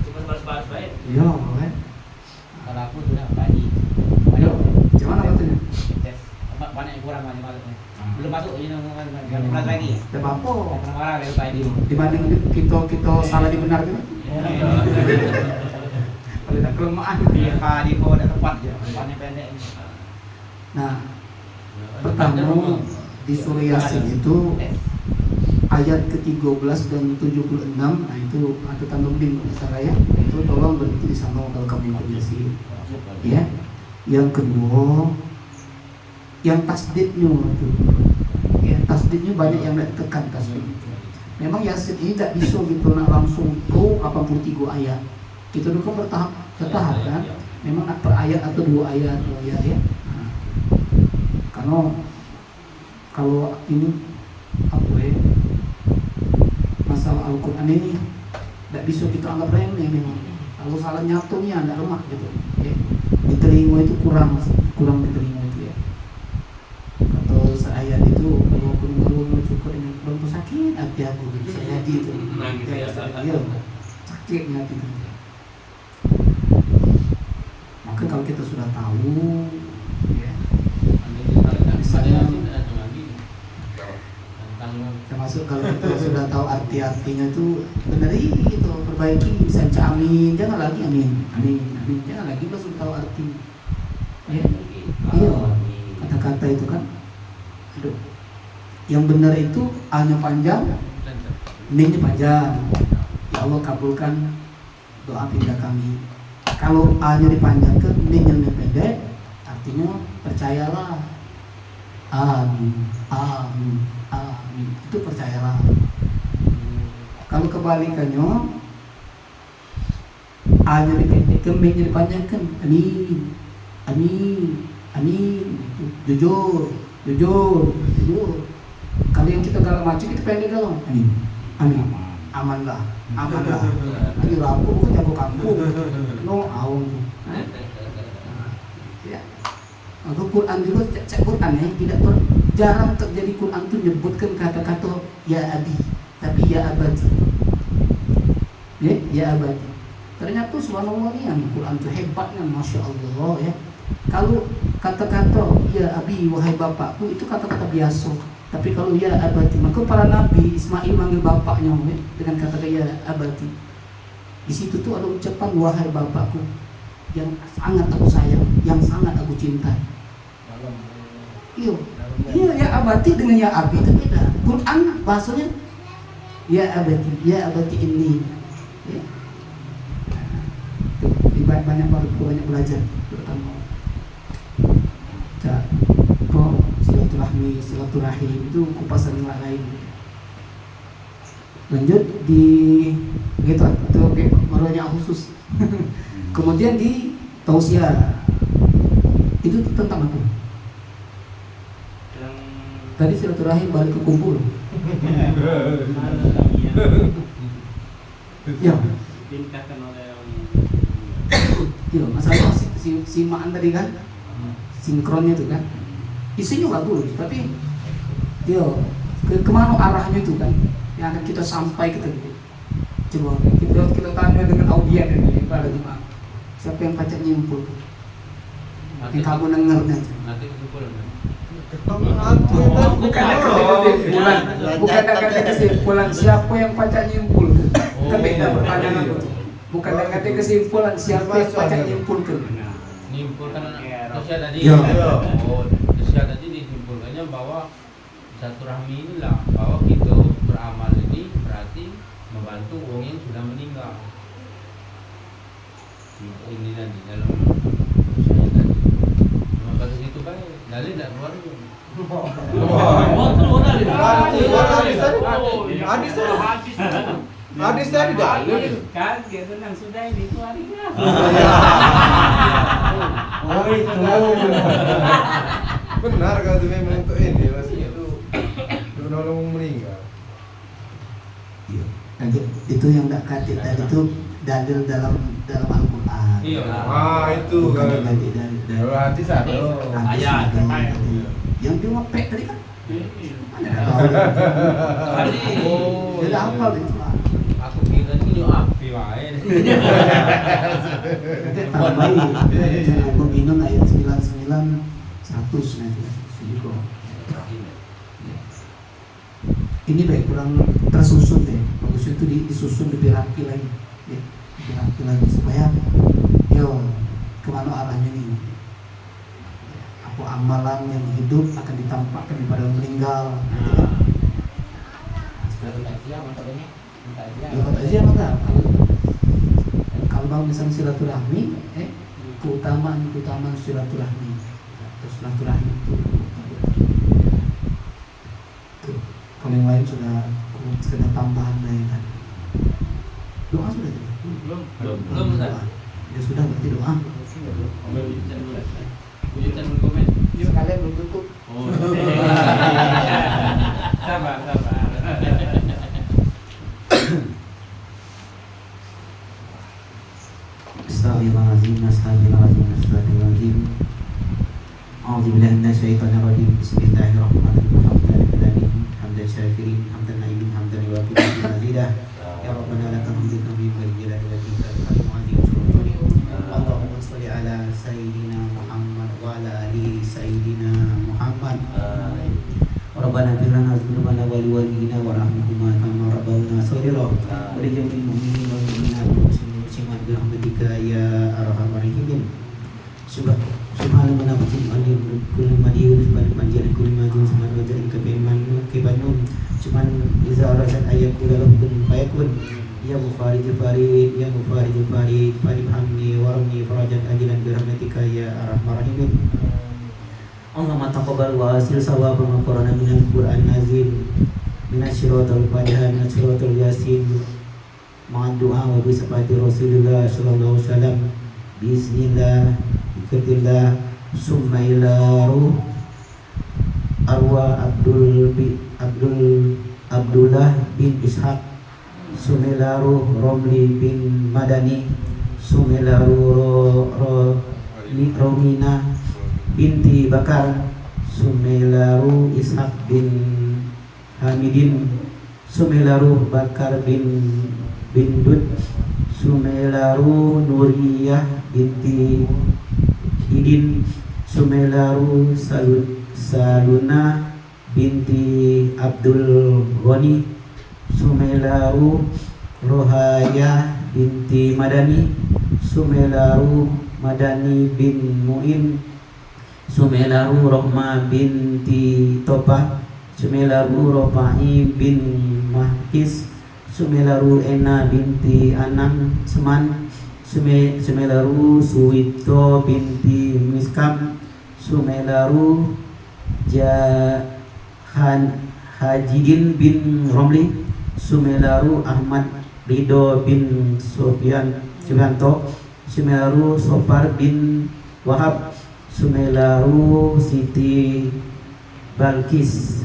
Speaker 7: cuma bahas-bahas baik.
Speaker 4: Yo, kan.
Speaker 8: Kalau aku sudah pagi.
Speaker 4: Yo, cuman apa tuh?
Speaker 8: Banyak yang kurang masuknya. Belum masuk ini nomor lagi.
Speaker 4: Tidak apa.
Speaker 8: Pernah marah dari pagi.
Speaker 4: Dibanding kita salah dibenarkan. Kalau ada kelemahan.
Speaker 8: Iya, Pak di kau ada tempat ya. Tempatnya pendek.
Speaker 4: Nah, pertama di surah Yasin itu ayat ke-13 dan 76, nah itu ada tanwin bahasa ya. Itu tolong berhenti di sana kalau kamu ikut Yasin. Ya. Yang kedua, yang tasdidnya itu. Ya, tasdidnya banyak yang tidak tekan tasdid. Memang Yasin ini tidak bisa gitu nak langsung pro 83 ayat. Kita dulu bertahap kan. Memang per ayat atau 2 ayat ya. Nah, karena kalau ini apa ya? Masalah Al-Quran ini tidak bisa kita anggap remeh memang. Kalau salah nyatunya tidak lemah gitu. Ya. Diterima itu kurang diterima itu ya. Atau seayat itu kalau aku baru cukup dengan kurang tuh sakit hati aku saya gitu. Ya, sakitnya hati itu. Maka kalau kita sudah tahu ya, misalnya termasuk kalau kita sudah tahu arti-artinya itu benari itu perbaiki, bisa amin, jangan lagi amin, jangan lagi kita sudah tahu arti ya. Iya, kata-kata itu kan aduh, yang benar itu A-nya panjang, N-nya panjang. Ya Allah kabulkan doa pindah kami. Kalau A-nya dipanjangkan, N-nya pendek, artinya percayalah. Amin. Itu percayalah. Kalau kebalikannya, A-nya dipendekkan, B-nya dipanjangkan, amin. Itu jujur. Kalau yang kita galak macam kita pendek kalau amin. Amanlah. Lagi lampu bukan jago kampung. No awam tu. Ya. Kalau Quran juga cek Quran tidak jarang terjadi Quran tu menyebutkan kata-kata ya abi, tapi ya abadi. Ya abadi. Ternyata subhanallah ni yang Quran tu hebatnya, masya Allah ya. kata-kata ya abi wahai bapakku itu kata-kata biasa. Tapi kalau ya abati, maka para nabi Ismail manggil bapaknya dengan kata ya abati. Di situ tuh ada ucapan wahai bapakku yang sangat aku sayang, yang sangat aku cintai. Iya ya abati dengan ya abi itu beda. Quran bahasanya ya abati ini. Ya. Banyak belajar terutama kok silaturahim itu kupasan yang lain. Lanjut di gitu itu oke, barunya khusus. Kemudian di tausiah itu tentang apa? Tadi silaturahim balik ke kumpul. Ya.
Speaker 2: Ditingkatkan oleh
Speaker 4: Iya, masalah si Maan tadi kan, sinkronnya itu kan, isinya bagus, tapi yo kemana arahnya itu kan, yang akan kita sampai kita gitu. Coba kita tanya dengan audien ini pada jemaah, siapa yang pacak nyimpul? Yang kamu dengarnya?
Speaker 7: Nanti kesimpulan.
Speaker 4: Bukan ada kesimpulan siapa yang pacak nyimpul? Kan beda pertanyaan itu. Bukan dengan kesimpulan siapa yang pacak nyimpulkan.
Speaker 7: Nyimpulkan Tasya tadi.
Speaker 4: Ya.
Speaker 7: Tasya tadi disimpulkannya bahwa silaturahmi inilah bahwa kita beramal ini berarti membantu orang yang sudah meninggal. Ini nanti dalam saya tadi. Cuma kasus itu kan dalil tidak keluar itu.
Speaker 6: Hadis tadi dalil.
Speaker 2: Kan dia tenang sudah ini itu harinya.
Speaker 6: Oh itu. Benar kalau memang untuk ini maksudnya itu nolong meninggal.
Speaker 4: Iya. Itu yang tak kata tadi itu dalil dalam Al-Qur'an.
Speaker 7: Iya.
Speaker 6: Itu
Speaker 4: Bukan
Speaker 6: kalau
Speaker 4: ganti dari
Speaker 6: hadis ada.
Speaker 7: Ayat.
Speaker 4: yang dia ngepek tadi kan. Mana dah tahu.
Speaker 6: Oh.
Speaker 4: Dia dah hafal itu.
Speaker 7: Aku kira ini api wae.
Speaker 4: Tambahin. Jangan minum ayat 99 100 nanti. Juga. Ini baik kurang tersusun deh. Bagus itu disusun lebih rapi lagi. Ya, lebih rapi lagi supaya kemana arahnya nih. Apa amalan yang hidup akan ditampakkan kepada yang meninggal. Lewat aja enggak kalau bang misalnya silaturahmi keutamaan silaturahmi terus silaturahmi itu kalau yang lain sudah tambahan lain kan doa sudah
Speaker 7: Belum Ustaz.
Speaker 4: ya sudah berarti doa
Speaker 7: Ujian komen.
Speaker 4: sekalian belum tutup
Speaker 2: Sabar.
Speaker 4: Astagfirullahaladzim. A'udzubillahi minasyaitonirrajim. Bismillahirrahmanirrahim. Hamdan syakirin, hamdan na'imin, hamdan wafiqin mazidah. Ya Rabbana lakal hamdu kami berjalali wa tingkah al-mu'adzim sultani. Allahumma salli ala Sayyidina Muhammad wa ala ali Sayyidina Muhammad. Rabbana firlana dzunubana wa liwalidina warhamhuma kama rabbawna shaghira wa li jami'il mu'minina wal mu'minat muslimat bi rahmatika ya arhamar rahimin. Subhanahu wa ta'ala kullu madiyun subhanahu panjian kullu majun subhanahu wa ta'ala kebanun cuman iza arasat ayakul rabbun fayakun ya mufarij farid ya mufarij farid hamni warni farajat ajilan bi rahmatika ya arhamar rahimin. Allahumma taqabbal wa asil sawab ma qarana minal Qur'an nazil minasyiratal fatiha minasyiratal yasin ma'ad du'a wa bi sabati Rasulullah sallallahu alaihi wasallam bismillah bikrillah summa ila ruh arwa Abdullah bin Ishaq sumilaru Romli bin Madani sumilaru Romina binti Bakar Sumelaru Ishak bin Hamidin Sumelaru Bakar bin Dud Sumelaru Nuriyah binti Idin
Speaker 3: Sumelaru Saluna binti Abdul Ghani, Sumelaru Rohaya binti Madani, Sumelaru Madani bin Muin, Sumelaru Rohma binti Topah, Sumelaru Ropai bin Mahkis, Sumelaru Ena binti Anang Seman, Sumelaru Suwito binti Miskam, Sumelaru Hajidin bin Romli, Sumelaru Ahmad Ridho bin Subianto, Sumelaru Sofar bin Wahab, Sumelaru Siti Balkis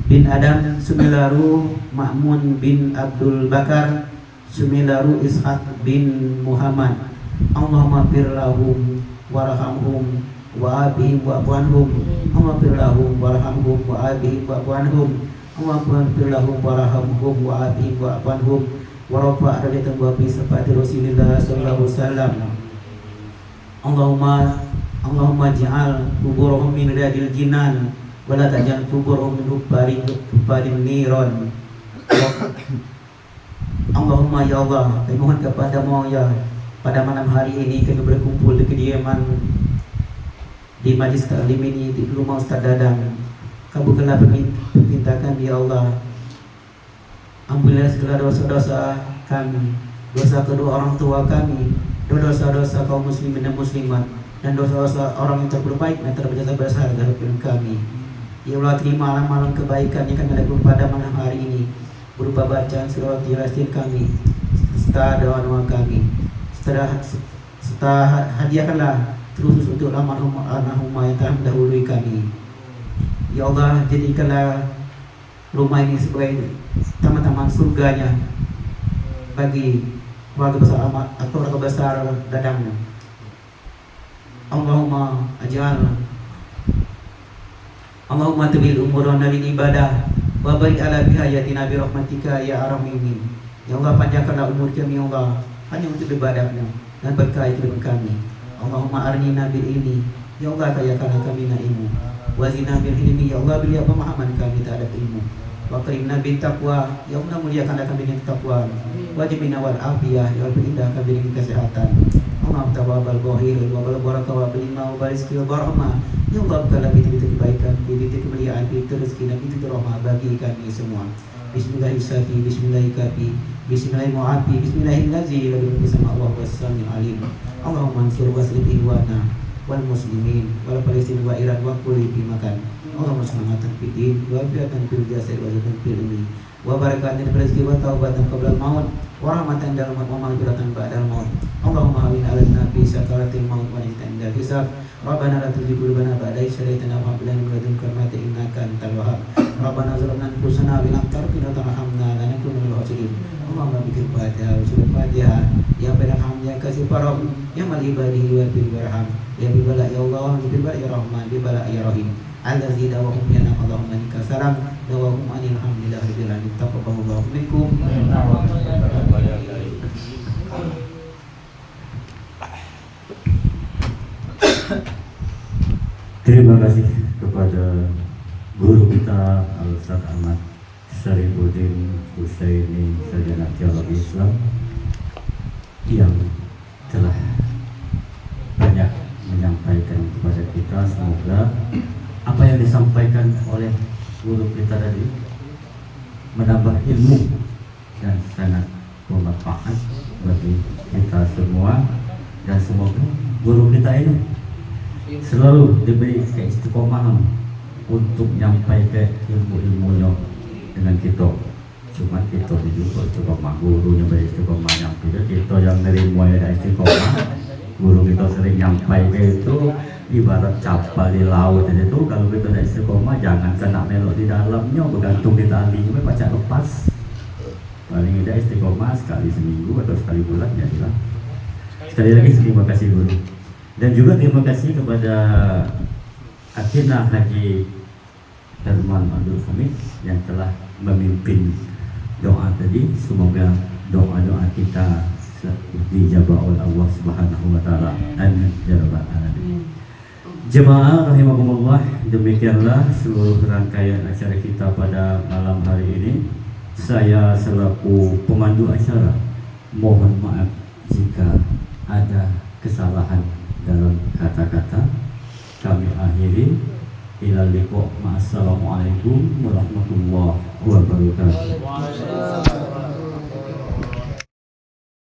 Speaker 3: bin Adam, Sumelaru Ma'mun bin Abdul Bakar, Sumelaru Ishaq bin Muhammad. Allahumma fir lahum warhamhum wa abihim wa abwanhum, Allahumma fir lahum warhamhum wa abihim wa abwanhum, Allahumma fir lahum warhamhum wa abihim wa abwanhum, wa rafa' darajatan wa bi sifati Rasulillah sallallahu alaihi wasallam. Allahumma ja'al kuburahum min riyadil jinan wa la taj'al kuburahum min hubbarin niran. Allahumma ya Allah, kami mohon kepadamu ya, pada malam hari ini kami berkumpul di kediaman di majlis taklim ini di rumah Ustaz Dadang. Kabulkanlah permintaan kami ya Allah. Ampunilah segala dosa-dosa kami, dosa kedua orang tua kami, dosa-dosa kaum muslimin dan muslimat, dan dosa-dosa orang yang terbaik dan berjasa-jasa dalam hidup kami. Ya Allah, terima malam kebaikan yang kami lakukan pada malam hari ini, berupa bacaan surah Yasin kami, serta doa-doa kami, serta hadiahkanlah terus untuk almarhumah yang telah mendahului kami. Ya Allah, jadikanlah rumah ini sebagai taman-taman surganya bagi keluarga besar atau keluarga besar Dadang. Allahumma tabil umurana lil ibadah wa barik ala bihayatina bi rahmatika ya arhamin. Ya Allah, panjangkanlah umur kami ya Allah hanya untuk ibadahnya dan berkahi kehidupan kami. Allahumma arnina bil ilmi, ya Allah kayakanlah kami dengan ilmu. Wazina bil ilmi, ya Allah beri pemahaman kami terhadap ilmu. Wa karimna bil taqwa, ya Allah muliakanlah kami dengan ketakwaan. Wajibina wal afiyah, ya Allah berindah kami dengan kesehatan. Allah tawabal bahir wa bal barakah wa bil wa barizki wa barahmah. Ya Allah, bukalah pintu-pintu kebaikan, pintu kemuliaan, pintu rezeki dan pintu rahmah bagi kami semua. Bismillahirrahmanirrahim, bismillahirrahmanirrahim, bismillahirrahmanirrahim, bismillahirrahmanirrahim, bersama Allah wassalamil alim. Allahumma ansur waslib ihwana wal muslimin wal palestin wa Iran wa kulli fi makan. Allahumma semangat fitin wa biatan fil jasad wa zatan fil ilmi wa barakatan fil rizqi wa taubatan qabla al-maut wa rahmatan dalam wa maghfiratan ba'da al-maut. Allahumma hawin 'ala nabi sakaratil maut wa najatan inda hisab. Rabbana la tuzigh qulubana ba'da idh hadaytana wa hab lana min ladunka rahmatan innaka antal wahhab. Rabbana zalamna anfusana wa lam taghfir lana tarhamna lanakunanna minal khasirin. Allahumma bikil Fatihah wa surah Fatihah ya bainal hamd ya kasih parab ya mal ibadihi wa bil warham ya bil bala ya Allah bil bala ya rahman bil bala ya rahim. Allazi dawahum ya nam Allahumma lika salam dawahum anil hamdilillah rabbil alamin. Taqabbalallahu minkum.
Speaker 1: Terima kasih kepada guru kita Al-Ustaz Ahmad Syarifuddin Husaini Sarjana Teologi Islam yang telah banyak menyampaikan kepada kita. Semoga apa yang disampaikan oleh guru kita tadi menambah ilmu dan sangat bermanfaat bagi kita semua, dan semoga guru kita ini selalu diberi keistiqomahan untuk menyampaikan ilmu-ilmunya dengan kita. Cuma kita juga istiqomah, gurunya beri istiqomah nyampaikan, kita yang nerima ada istiqomah. Guru kita sering nyampaikan itu ibarat kapal di laut itu, kalau kita ada istiqomah jangan kena melok di dalamnya, bergantung di talinya, baca lepas. Paling tidak istiqomah sekali seminggu atau sekali bulan jadilah. Sekali lagi terima kasih guru. Dan juga terima kasih kepada Akhirna Haji Herman Abdul Hamid yang telah memimpin doa tadi. Semoga doa-doa kita dijabah oleh Allah Subhanahu wa taala. Amin ya rabbal alamin. Jemaah rahimakumullah, demikianlah seluruh rangkaian acara kita pada malam hari ini. Saya selaku pemandu acara mohon maaf jika ada kesalahan dalam kata-kata. Kami akhiri. Ilal liqa. Assalamualaikum warahmatullahi wabarakatuh.